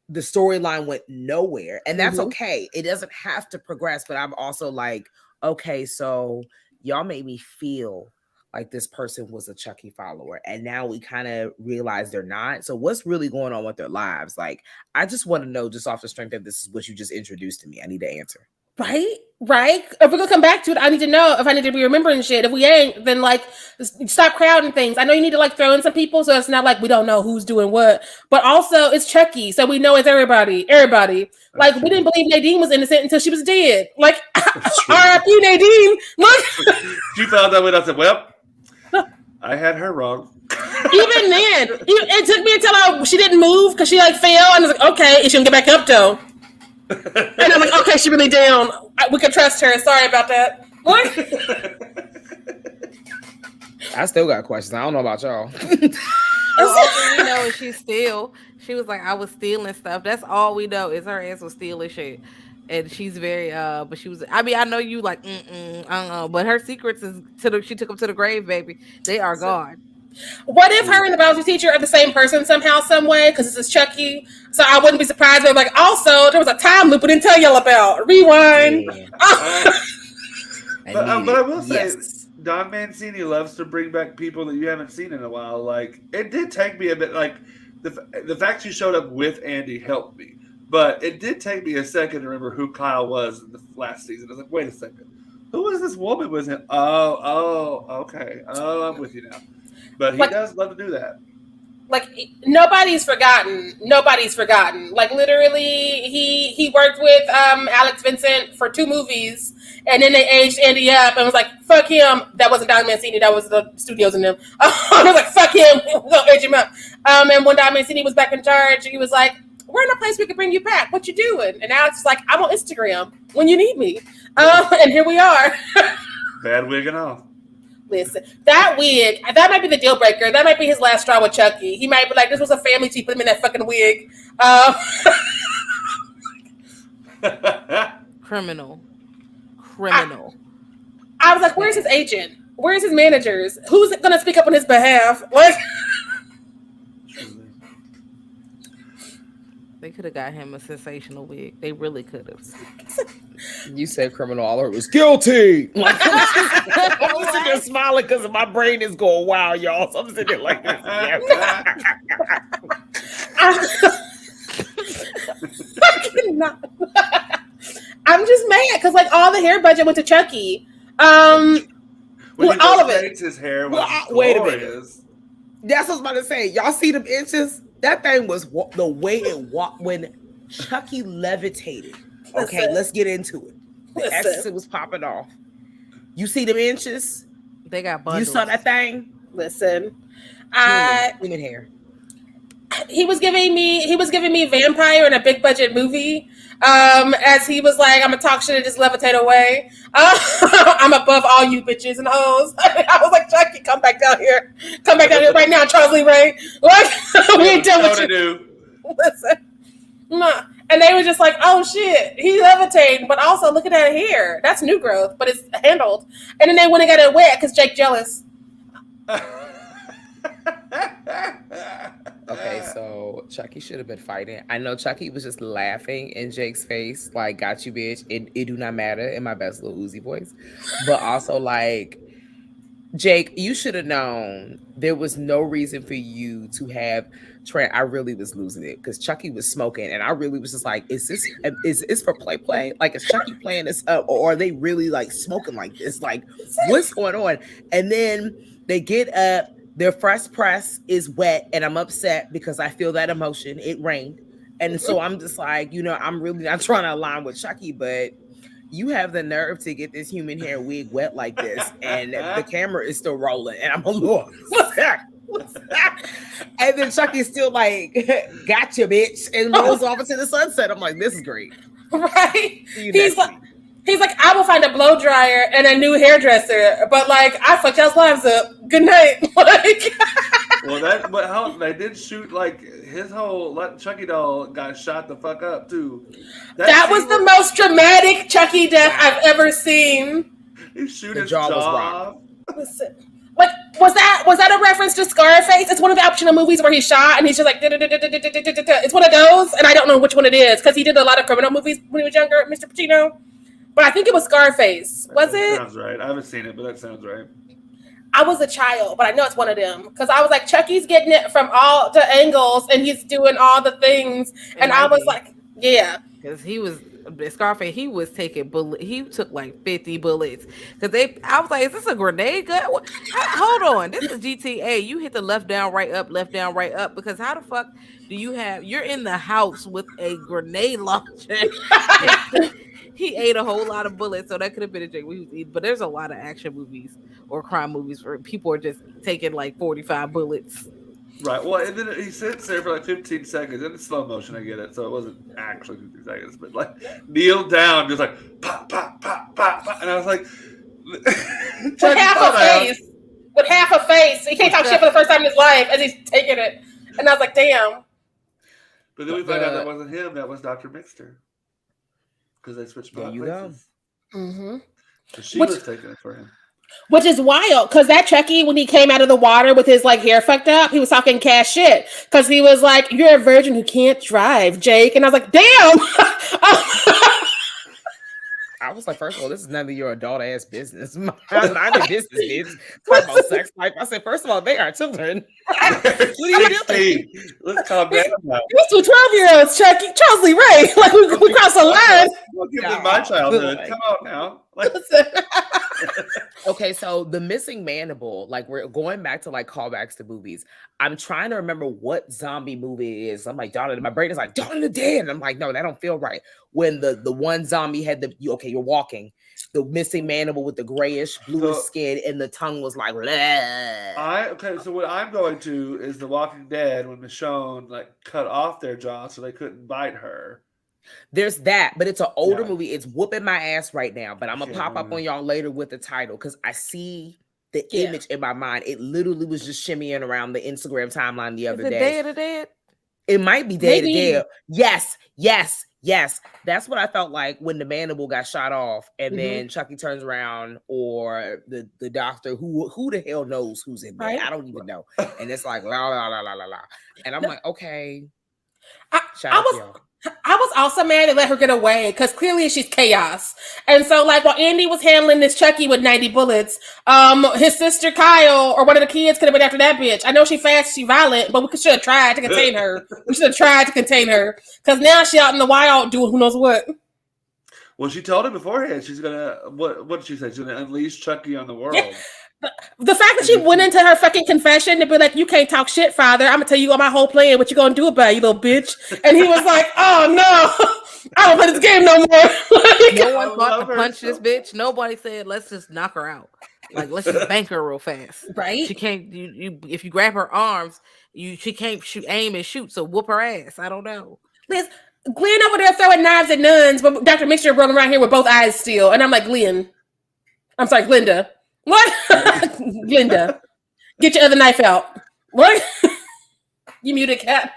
the storyline went nowhere, and that's okay. It doesn't have to progress, but I'm also like, okay, so y'all made me feel like this person was a Chucky follower, and now we kind of realize they're not. So what's really going on with their lives? Like, I just want to know, just off the strength of this is what you just introduced to me. I need to answer. Right. If we're gonna come back to it, I need to know if I need to be remembering shit. If we ain't, then like stop crowding things. I know you need to like throw in some people, so it's not like we don't know who's doing what. But also, it's Chucky, so we know it's everybody. Like, we didn't believe Nadine was innocent until she was dead. Like, R.I.P. Nadine. Look, she found out when I said, "Well, I had her wrong." Even then, it took me until she didn't move because she like fell, and I was like, okay, she can get back up though. And I'm like, okay, she really down. We can trust her. Sorry about that. What? I still got questions. I don't know about y'all. All we know is she was like, I was stealing stuff. That's all we know is her ass was stealing shit. And she's very but she was, I mean, I know you like but her secrets is she took them to the grave, baby. They are gone. What if her and the biology teacher are the same person somehow, some way? Because this is Chucky, so I wouldn't be surprised. They're like, also, there was a time loop we didn't tell y'all about. Rewind. Yeah. But I will say, Don Mancini loves to bring back people that you haven't seen in a while. Like, it did take me a bit. Like, the fact she showed up with Andy helped me, but it did take me a second to remember who Kyle was in the last season. I was like, wait a second, who was this woman with him? Oh, okay. Oh, I'm with you now. But he does love to do that. Like, nobody's forgotten. Like, literally, he worked with Alex Vincent for 2 movies, and then they aged Andy up and was like, fuck him. That wasn't Don Mancini. That was the studios and them. I was like, fuck him. We're going to age him up. And when Don Mancini was back in charge, he was like, we're in a place we can bring you back. What you doing? And Alex is like, I'm on Instagram when you need me. And here we are. Bad wig and all. Listen, that wig, that might be the deal breaker. That might be his last straw with Chucky. He might be like, this was a family tea, put him in that fucking wig. Criminal. I was like, where's his agent? Where's his managers? Who's going to speak up on his behalf? Like, They could have got him a sensational wig. They really could have. You said criminal, all I heard was guilty. Like, I'm sitting there smiling because my brain is going wild, y'all. So I'm sitting there like this. I'm just mad because like all the hair budget went to Chucky. All of it. His hair was wait a minute. That's what I was about to say. Y'all see them inches? That thing was the way it walked when Chucky levitated. Okay, let's get into it. The exorcism was popping off. You see them inches? They got bundles. You saw that thing? Listen, human hair. He was giving me vampire in a big budget movie. As he was like, I'm gonna talk shit and just levitate away. I'm above all you bitches and hoes. I was like, Chucky, come back down here right now, Charles Lee Ray. Like, we ain't done with you. Listen, no. And they were just like, oh shit, he levitating, but also look at that hair. That's new growth, but it's handled. And then they went and got it wet because Jake jealous. Okay, so Chucky should have been fighting. I know Chucky was just laughing in Jake's face, like, got you, bitch. It do not matter in my best little Uzi voice. But also, like, Jake, you should have known there was no reason for you to have Trent. I really was losing it because Chucky was smoking, and I really was just like, is this for play? Like, is Chucky playing this up, or are they really like smoking like this? Like, what's going on? And then they get up. Their first press is wet, and I'm upset because I feel that emotion. It rained. And so I'm just like, I'm really not trying to align with Chucky, but you have the nerve to get this human hair wig wet like this, and the camera is still rolling, and I'm a little, what's that? And then Chucky's still like, gotcha, bitch, and rolls off into the sunset. I'm like, this is great. Right? He's like, I will find a blow dryer and a new hairdresser, but like, I fucked y'all's lives up. Good night. But how they did shoot like his whole Chucky doll got shot the fuck up too. That was the most dramatic Chucky death I've ever seen. He shoot his jaw off. Listen, like, was that a reference to Scarface? It's one of the Al Pacino movies where he's shot and he's just like, it's one of those, and I don't know which one it is because he did a lot of criminal movies when he was younger, Mr. Pacino. But I think it was Scarface. Was it? Sounds right. I haven't seen it, but that sounds right. I was a child, but I know it's one of them. Because I was like, Chucky's getting it from all the angles, and he's doing all the things. And I was like, yeah. Because he was, Scarface, he was taking bullets. He took like 50 bullets. Because I was like, is this a grenade gun? Hold on. This is GTA. You hit the left, down, right, up. Because how the fuck do you're in the house with a grenade launcher? He ate a whole lot of bullets, so that could have been a Jake we was eating. But there's a lot of action movies or crime movies where people are just taking like 45 bullets. Right. Well, and then he sits there for like 15 seconds. In slow motion, I get it. So it wasn't actually 15 seconds, but like kneel down, just like pop, pop, pop, pop, pop. And I was like, with half a face. He can't talk shit for the first time in his life as he's taking it. And I was like, damn. But then we find out that wasn't him. That was Dr. Mixter. Because they switched places. There you go. Mm-hmm. So she was taking it for him. Which is wild, because that Chucky, when he came out of the water with his like hair fucked up, he was talking cash shit. Because he was like, you're a virgin who can't drive, Jake. And I was like, damn. I was like, first of all, this is none of your adult ass business. Mind your business, bitch. Talk about sex life. I said, first of all, they are children. What are you doing? Let's calm down now. These two 12-year-olds, Chucky, Charles Lee Ray. Like, we crossed the line. Don't give them my childhood. Come on now. Okay, so the missing mandible, like, we're going back to like callbacks to movies. I'm trying to remember what zombie movie it is. I'm like, Dawn, my brain is like, Dawn of the Dead. And I'm like, no, that don't feel right. When the one zombie had you're walking, the missing mandible with the grayish bluish skin, and the tongue was like, okay, so what I'm going to is The Walking Dead when Michonne like cut off their jaw so they couldn't bite her. There's that, but it's an older movie. It's whooping my ass right now, but I'm gonna pop up on y'all later with the title because I see the image in my mind. It literally was just shimmying around the Instagram timeline the other day. Day of the Dead? It might be Day of the Dead. Yes. That's what I felt like when the mandible got shot off, and then Chucky turns around, or the doctor who the hell knows who's in there. I don't even know. And it's like la la la la la la. And I'm like, okay. Shout out to y'all. I was also mad they let her get away because clearly she's chaos. And so, like, while Andy was handling this Chucky with 90 bullets, his sister Kyle or one of the kids could have been after that bitch. I know she fast, she violent, but we should have tried to contain her. We should have tried to contain her because now she out in the wild doing who knows what. Well, she told him beforehand she's gonna. What did she say? She's gonna unleash Chucky on the world. Yeah. The fact that she went into her fucking confession to be like, "You can't talk shit, father. I'm gonna tell you all my whole plan. What you gonna do about it, you little bitch?" And he was like, "Oh no, I don't play this game no more." Like, no one thought to punch this bitch. Nobody said, "Let's just knock her out. Like, let's just bank her real fast." Right? She can't. You if you grab her arms, she can't aim and shoot. So whoop her ass. I don't know. Liz, Glenn over there throwing knives at nuns, but Dr. Mixture rolling around here with both eyes still, and I'm like, Glenda. What? Glenda, get your other knife out. What? You muted, cat.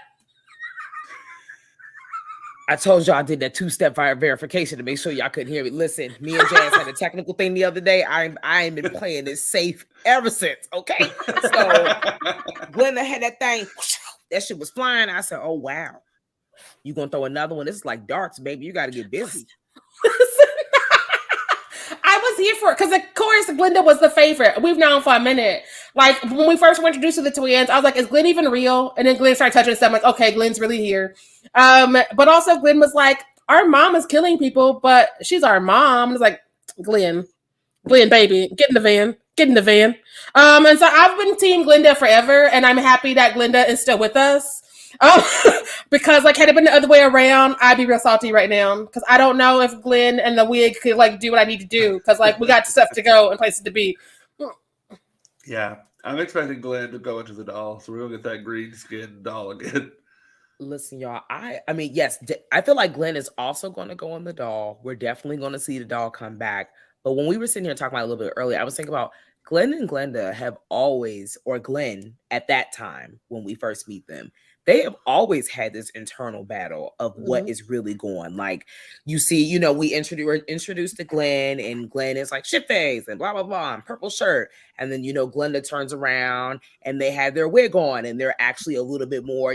I told y'all I did that 2-step verification to make sure y'all couldn't hear me. Listen, me and Jazz had a technical thing the other day. I ain't been playing this safe ever since. Okay, so Glenda had that thing. That shit was flying. I said, "Oh wow, you gonna throw another one? This is like darts, baby. You got to get busy." I was here for it because, of course, Glenda was the favorite. We've known for a minute. Like, when we first were introduced to the twins, I was like, "Is Glenn even real?" And then Glenn started touching stuff. I'm like, "Okay, Glenn's really here." But also, Glenn was like, "Our mom is killing people, but she's our mom." It's like, Glenn, baby, get in the van. And so I've been Team Glenda forever, and I'm happy that Glenda is still with us. Because, like, had it been the other way around, I'd be real salty right now. Because I don't know if Glenn and the wig could, like, do what I need to do. Because, like, we got stuff to go and places to be. Yeah, I'm expecting Glenn to go into the doll, so we'll get that green skin doll again. Listen, y'all, I mean, yes, I feel like Glenn is also going to go on the doll. We're definitely going to see the doll come back. But when we were sitting here talking about it a little bit earlier, I was thinking about Glenn and Glenda have always, or Glenn at that time when we first meet them, they have always had this internal battle of what is really going. Like, you see, we introduced to Glenn, and Glenn is like shit face and blah blah blah and purple shirt, and then Glenda turns around and they have their wig on and they're actually a little bit more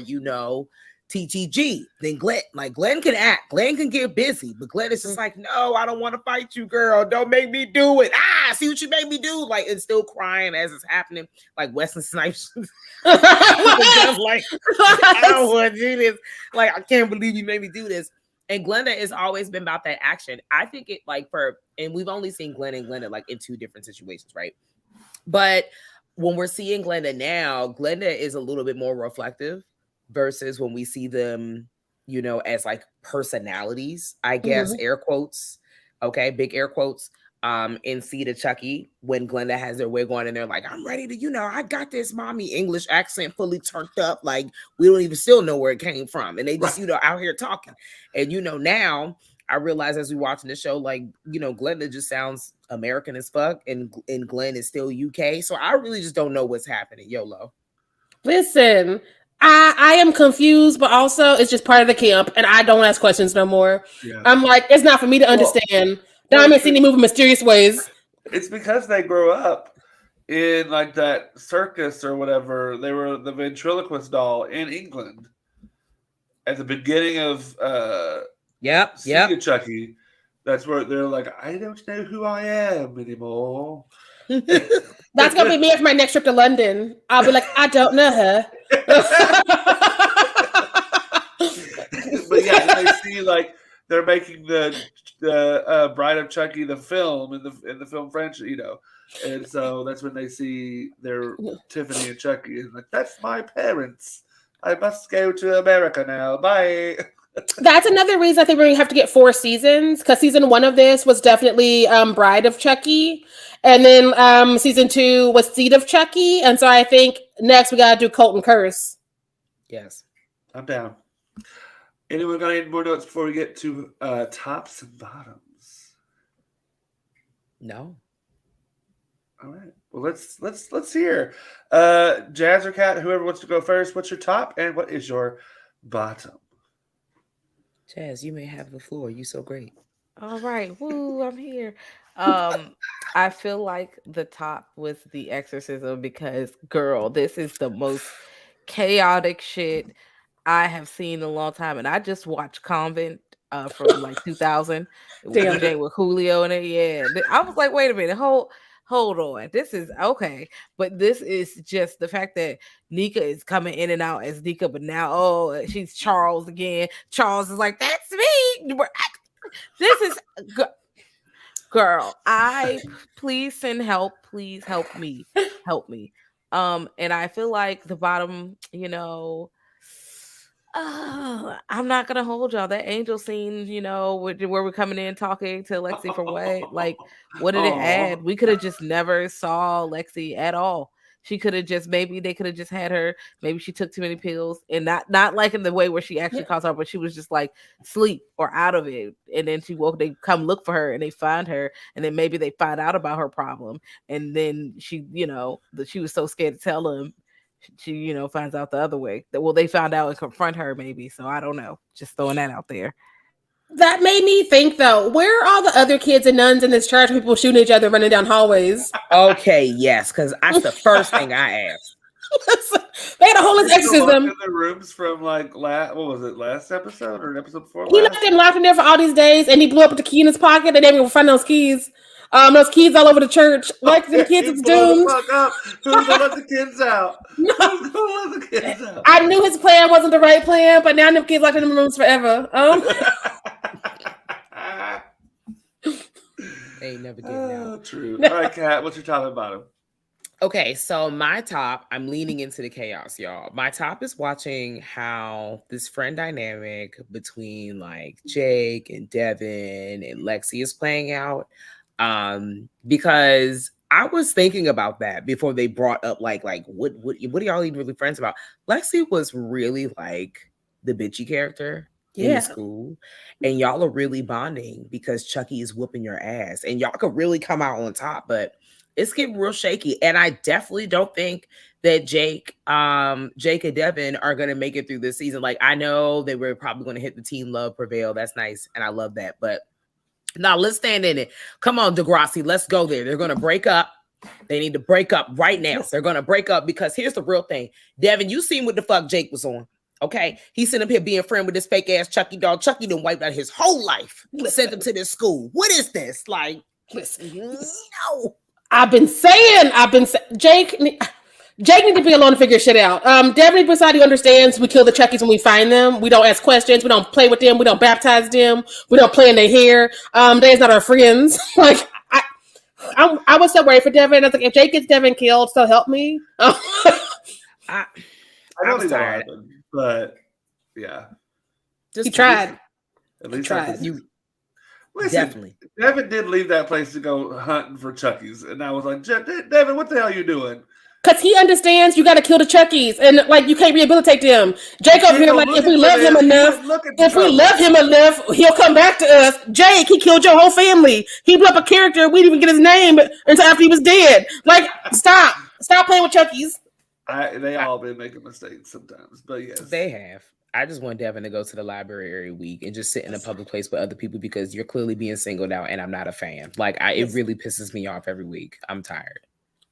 TTG then Glenn. Like, Glenn can act, Glenn can get busy, but Glenn is just like, "No, I don't want to fight you, girl. Don't make me do it. See what you made me do." Like, and still crying as it's happening, like Wesley Snipes. Like, I don't want to do this. Like, I can't believe you made me do this. And Glenda has always been about that action. I think it, like, and we've only seen Glenn and Glenda like in 2 different situations, right? But when we're seeing Glenda now, Glenda is a little bit more reflective versus when we see them, as like personalities, I guess, air quotes. Okay, big air quotes. In See the Chucky, when Glenda has their wig on and they're like, "I'm ready to, I got this mommy English accent fully turned up. Like, we don't even still know where it came from." And they just, out here talking. And, now I realize as we watching the show, like, Glenda just sounds American as fuck and Glenn is still UK. So I really just don't know what's happening. YOLO. Listen, I am confused, but also it's just part of the camp, and I don't ask questions no more. Yeah. I'm like, it's not for me to understand. Diamond Cindy move in mysterious ways. It's because they grew up in like that circus or whatever. They were the ventriloquist doll in England at the beginning of Chucky. That's where they're like, "I don't know who I am anymore." That's gonna be me for my next trip to London. I'll be like, "I don't know her." But yeah, they see like they're making the Bride of Chucky the film in the film French, and so that's when they see their Tiffany and Chucky, and like, "That's my parents. I must go to America now. Bye." That's another reason I think we're going to have to get 4 seasons, because season 1 of this was definitely Bride of Chucky, and then season 2 was Seed of Chucky, and so I think next we got to do Cult and Curse. Yes, I'm down. Anyone got any more notes before we get to tops and bottoms? No. All right. Well, let's hear. Jazz or Kat, whoever wants to go first. What's your top and what is your bottom? Jazz, you may have the floor. You so great. All right. Woo, I'm here. I feel like the top was the exorcism because, girl, this is the most chaotic shit I have seen in a long time, and I just watched Convent from like 2000. Damn. With Julio in it. Yeah, I was like, wait a minute, hold on, this is okay, but this is just the fact that Nika is coming in and out as Nika, but now she's Charles again. Charles is like, that's me. This is girl. Please send help. Please help me. Help me. And I feel like the bottom, I'm not gonna hold y'all. That angel scene, where we're coming in talking to Lexi for what? Like, what did it add? We could have just never saw Lexi at all. She could have just maybe they could have just had her. Maybe she took too many pills, and not like in the way where she actually calls her, but she was just like sleep or out of it. And then she woke. They come look for her, and they find her, and then maybe they find out about her problem, and then she, that she was so scared to tell them. She, finds out the other way. Well, they found out and confront her, maybe. So I don't know. Just throwing that out there. That made me think, though, where are all the other kids and nuns in this church? People shooting each other, running down hallways. Okay, yes, because that's the first thing I asked. They had a whole exorcism in the rooms from like what was it, last episode or an episode before? He left them locked in there for all these days, and he blew up the key in his pocket, and they were finding those keys. Those kids all over the church. Like the kids is doomed. Who's gonna let the kids out? No. Who's gonna let the kids out? I knew his plan wasn't the right plan, but now them kids locked in the rooms forever. They never did now. True. All right, Kat, what's your top and bottom? Okay, so my top, I'm leaning into the chaos, y'all. My top is watching how this friend dynamic between like Jake and Devin and Lexi is playing out. Because I was thinking about that before they brought up like what are y'all even really friends about? Lexi was really like the bitchy character in the school, and y'all are really bonding because Chucky is whooping your ass, and y'all could really come out on top, but it's getting real shaky. And I definitely don't think that Jake and Devin are going to make it through this season. Like, I know they were probably going to hit the team love prevail. That's nice. And I love that. But now let's stand in it. Come on, Degrassi. Let's go there. They're going to break up. They need to break up right now. They're going to break up because here's the real thing. Devin, you seen what the fuck Jake was on. Okay, he's sitting up here being friend with this fake ass Chucky dog. Chucky done wiped out his whole life. Sent him to this school. What is this? Like, listen, no. I've been saying, Jake need to be alone to figure shit out. Devin beside he understands we kill the Chuckies when we find them. We don't ask questions. We don't play with them. We don't baptize them. We don't play in their hair. They's not our friends. Like, I was so worried for Devin. I was like, if Jake gets Devin killed, so help me. I don't think that'll happen, but yeah. He tried. At least he tried. Listen, definitely. Devin did leave that place to go hunting for Chuckies, and I was like, Devin, what the hell are you doing? Because he understands you got to kill the Chuckies, and like you can't rehabilitate them. Jake over here, like if we love him enough, he'll come back to us. Jake, he killed your whole family. He blew up a character. We didn't even get his name until after he was dead. Like, stop playing with Chuckies. They all been making mistakes sometimes, but yes, they have. I just want Devin to go to the library every week and just sit in a public place with other people because you're clearly being singled out, and I'm not a fan. Like, it really pisses me off every week. I'm tired.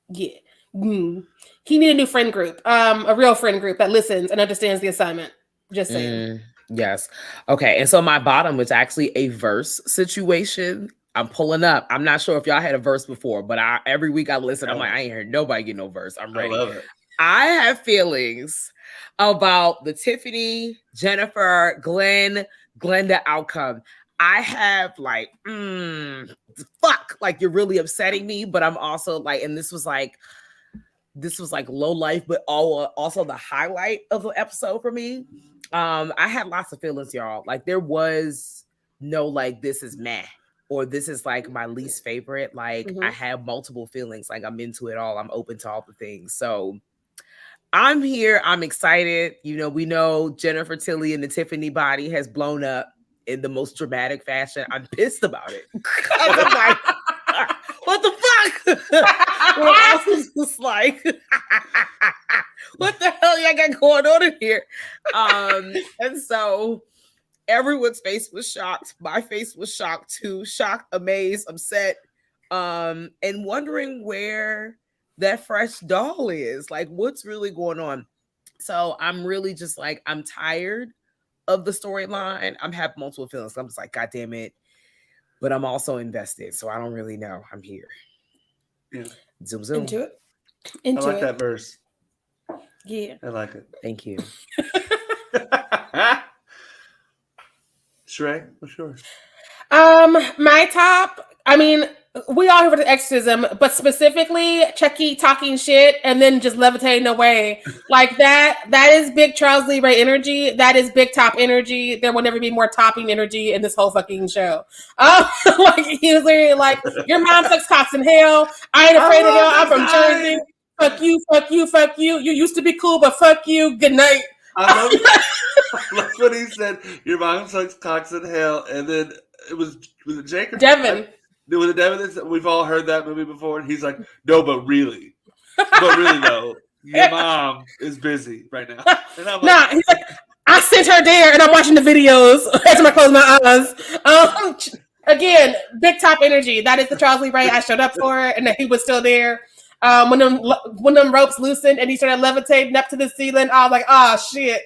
Yeah. He need a new friend group, a real friend group that listens and understands the assignment. Just saying. Yes. Okay. And so my bottom was actually a verse situation. I'm pulling up. I'm not sure if y'all had a verse before, but every week I listen. I'm like, I ain't heard nobody get no verse. I'm ready. I love it. I have feelings about the Tiffany, Jennifer, Glenda outcome. I have like, fuck, like you're really upsetting me, but I'm also like, and this was like low life, but also the highlight of the episode for me. I had lots of feelings, y'all. Like there was no like this is meh or this is like my least favorite. Like I have multiple feelings. Like I'm into it all. I'm open to all the things. So I'm here. I'm excited. You know, we know Jennifer Tilly and the Tiffany body has blown up in the most dramatic fashion. I'm pissed about it. I'm like, what the fuck? What else is this like? What the hell y'all got going on in here? And so everyone's face was shocked. My face was shocked too. Shocked, amazed, upset, and wondering where that fresh doll is. Like, what's really going on? So I'm really just like, I'm tired of the storyline. I'm having multiple feelings. I'm just like, God damn it. But I'm also invested. So I don't really know. I'm here. Yeah. Zoom, zoom. Into it. I like that verse. Yeah. I like it. Thank you. Sharai, what's yours? My top, I mean, we all heard the exorcism, but specifically Chucky talking shit and then just levitating away. Like that is big Charles Lee Ray energy. That is big top energy. There will never be more topping energy in this whole fucking show. Like he was literally like, your mom sucks cocks in hell. I ain't afraid of hell. I'm from Jersey. Fuck you, fuck you, fuck you. You used to be cool, but fuck you. Good night. I love what he said. Your mom sucks cocks in hell, and then was it Jake or Devin? It was Devin. We've all heard that movie before, and he's like, "No, but really though, your mom is busy right now." And I'm like, he's like, I sent her there, and I'm watching the videos after I close my eyes. Again, big top energy. That is the Charles Lee Ray I showed up for, and that he was still there. When them ropes loosened and he started levitating up to the ceiling, I was like, "Oh shit!"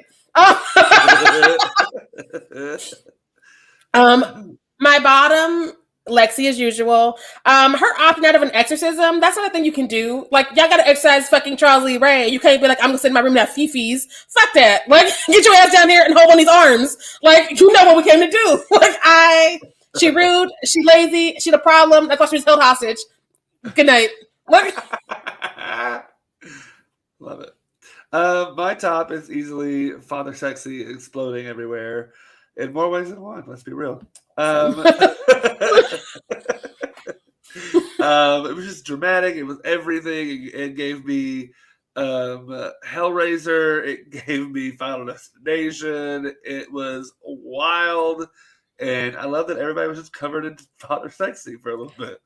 My bottom, Lexi as usual. Her opting out of an exorcism, that's not a thing you can do. Like, y'all gotta exercise fucking Charles Lee Ray. You can't be like, I'm gonna sit in my room and have fifis. Fuck that. Like, get your ass down here and hold on these arms. Like, you know what we came to do. Like, she rude, she lazy, she the problem. That's why she was held hostage. Good night. Love it. My top is easily Father Sexy exploding everywhere in more ways than one. Let's be real. It was just dramatic. It was everything. It gave me Hellraiser. It gave me Final Destination. It was wild, and I love that everybody was just covered in Father Sexy for a little bit.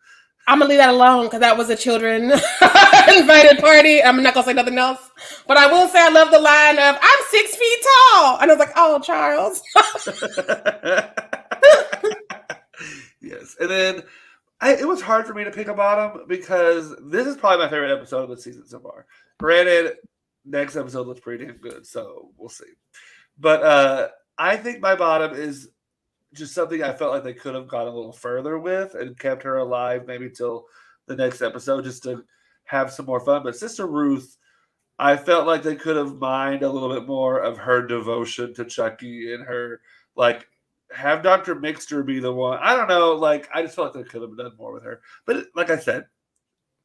I'm gonna leave that alone because that was a children invited party. I'm not gonna say nothing else, but I will say I love the line of "I'm 6 feet tall," and I was like, "Oh, Charles." Yes, and then it was hard for me to pick a bottom because this is probably my favorite episode of the season so far. Granted, next episode looks pretty damn good, so we'll see. But I think my bottom is just something I felt like they could have gone a little further with and kept her alive maybe till the next episode just to have some more fun. But Sister Ruth, I felt like they could have mined a little bit more of her devotion to Chucky and her, like, have Dr. Mixter be the one. I don't know. Like, I just felt like they could have done more with her. But like I said,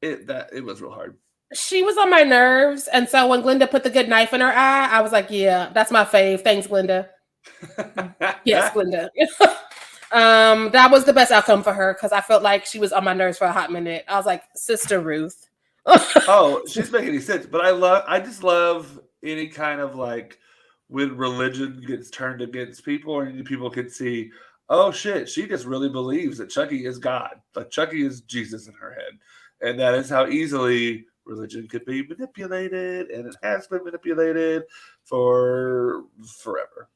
it was real hard. She was on my nerves. And so when Glinda put the good knife in her eye, I was like, yeah, that's my fave. Thanks, Glinda. Yes, Glinda. That was the best outcome for her because I felt like she was on my nerves for a hot minute. I was like, Sister Ruth. Oh, she's making any sense. But I just love any kind of like when religion gets turned against people and people can see, oh shit, she just really believes that Chucky is God. Like Chucky is Jesus in her head. And that is how easily religion could be manipulated, and it has been manipulated for forever.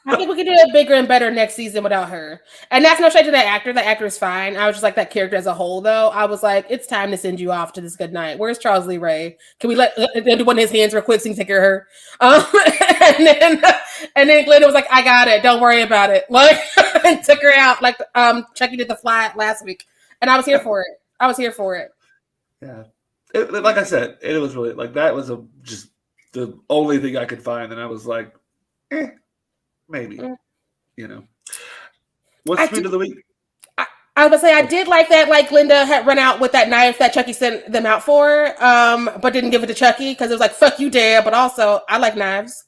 I think we could do it bigger and better next season without her. And that's no shade to that actor. That actor is fine. I was just like that character as a whole, though. I was like, it's time to send you off to this good night. Where's Charles Lee Ray? Can we let do one of his hands real quick so he can take care of her? And then Glinda was like, I got it. Don't worry about it. Like, and took her out like Chucky did the fly last week. And I was here for it. Yeah. Like I said, it was really like that was just the only thing I could find. And I was like, maybe, you know. What's tweet of the week? I would say I did like that. Like Glinda had run out with that knife that Chucky sent them out for, but didn't give it to Chucky because it was like, "Fuck you, Dad." But also, I like knives.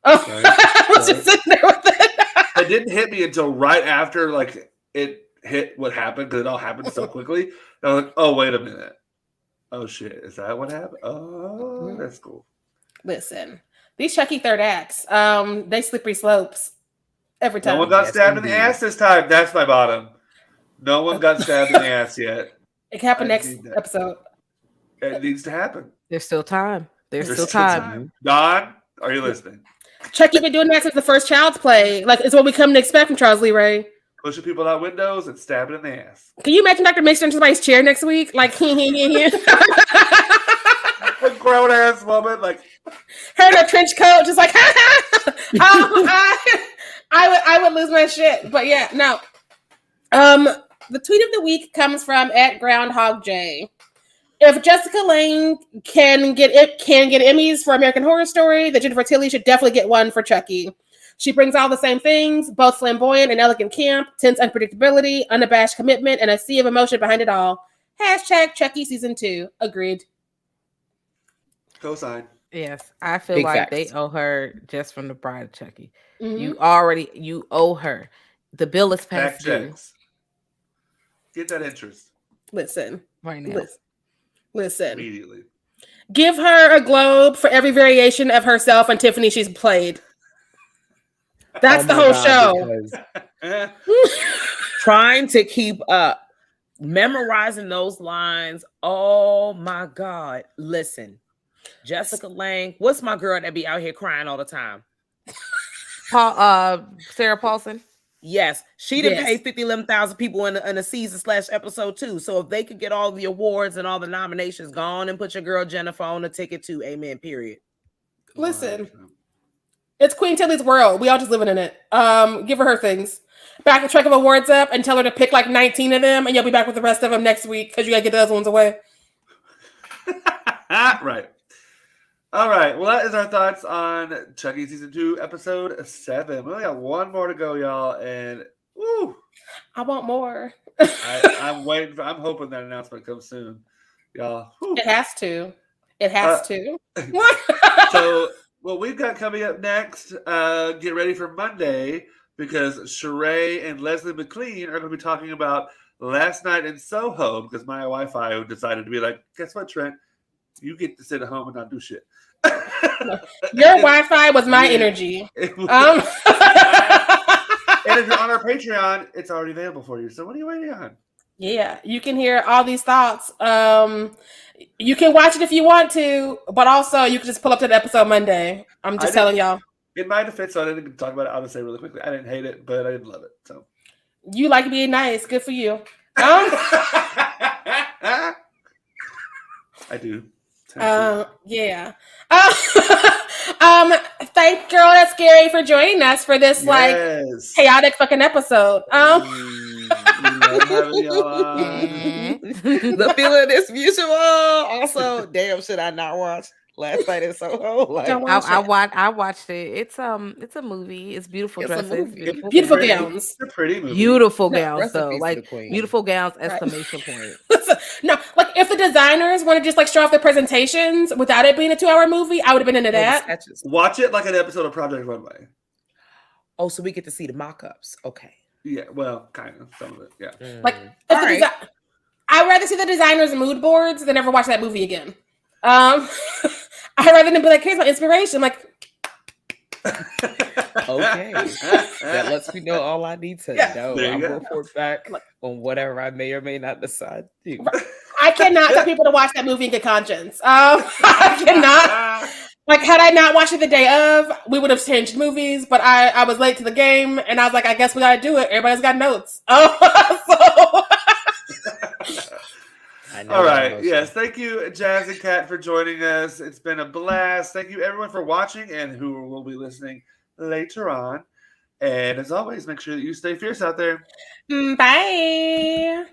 I was just sitting there with it. It didn't hit me until right after, like it hit what happened because it all happened so quickly. And I was like, "Oh, wait a minute! Oh shit! Is that what happened? Oh, that's cool." Listen, these Chucky third acts, they slippery slopes every time. No one got stabbed in the ass this time. That's my bottom. No one got stabbed in the ass yet. It can happen next episode. It needs to happen. There's still time. There's still time. Don, are you listening? Chucky been doing that since the first Child's Play. Like, it's what we come to expect from Charles Lee Ray. Pushing people out windows and stabbing in the ass. Can you imagine Dr. Mixter in somebody's chair next week? Like, Agreed. grown ass woman, like her in a trench coat, just like I would lose my shit. But yeah, no. The tweet of the week comes from @GroundhogJ. If Jessica Lange can get Emmys for American Horror Story, then Jennifer Tilly should definitely get one for Chucky. She brings all the same things, both flamboyant and elegant camp, tense unpredictability, unabashed commitment, and a sea of emotion behind it all. #Chucky season 2. Agreed. Cosign. Yes, I feel Big like facts. they owe her just from the Bride of Chucky. Mm-hmm. You owe her. The bill is past due. Get that interest. Listen. Right now. Listen. Immediately. Give her a Globe for every variation of herself and Tiffany she's played. That's the whole show. Trying to keep up, memorizing those lines. Oh my God. Listen, Jessica Lange, what's my girl that be out here crying all the time? Sarah Paulson. Yes, she didn't pay 11,000 people in a season / episode 2. So if they could get all the awards and all the nominations, go on and put your girl Jennifer on a ticket too. Amen. Period. Listen, it's Queen Tilly's world. We all just living in it. Give her things. Back a track of awards up and tell her to pick like 19 of them, and you'll be back with the rest of them next week because you gotta get the other ones away. Right. All right. Well, that is our thoughts on Chucky season 2, episode 7. We only got one more to go, y'all, and woo! I want more. I'm waiting. I'm hoping that announcement comes soon, y'all. Woo. It has to. It has to. So, what we've got coming up next, get ready for Monday because Sharai and Leslie McLean are going to be talking about Last Night in Soho because my Wi-Fi decided to be like, guess what, Trent? You get to sit at home and not do shit. Your Wi-Fi was my energy. And if you're on our Patreon, it's already available for you. So what are you waiting on? Yeah, you can hear all these thoughts. You can watch it if you want to, but also you can just pull up to the episode Monday. I'm just telling y'all. In my defense, so I didn't talk about it. I'll just say really quickly. I didn't hate it, but I didn't love it. So you like being nice. Good for you. I do. Yeah. Thank Girl That's Scary for joining us for this like chaotic fucking episode. The feeling is mutual. Also, damn, should I not watch Last Night in Soho? Like, I watched it. It's a movie. It's beautiful dresses. Beautiful gowns. It's a pretty movie. Beautiful gowns though. Like beautiful gowns, exclamation point. No, like if the designers want to just like show off their presentations without it being a 2-hour movie, I would have been into that. Watch it like an episode of Project Runway. Oh, so we get to see the mock-ups. Okay. Yeah, well, kind of. Some of it, yeah. Like, I'd rather see the designers' mood boards than ever watch that movie again. I'd rather than be like, here's my inspiration. Like, okay. That lets me know all I need to know. I'll report back on whatever I may or may not decide to do. I cannot tell people to watch that movie in good conscience. I cannot. Like, had I not watched it the day of, we would have changed movies, but I was late to the game, and I was like, I guess we gotta do it. Everybody's got notes. All right. Yes. Thank you, Jazz and Kat, for joining us. It's been a blast. Thank you, everyone, for watching and who will be listening later on. And as always, make sure that you stay fierce out there. Bye.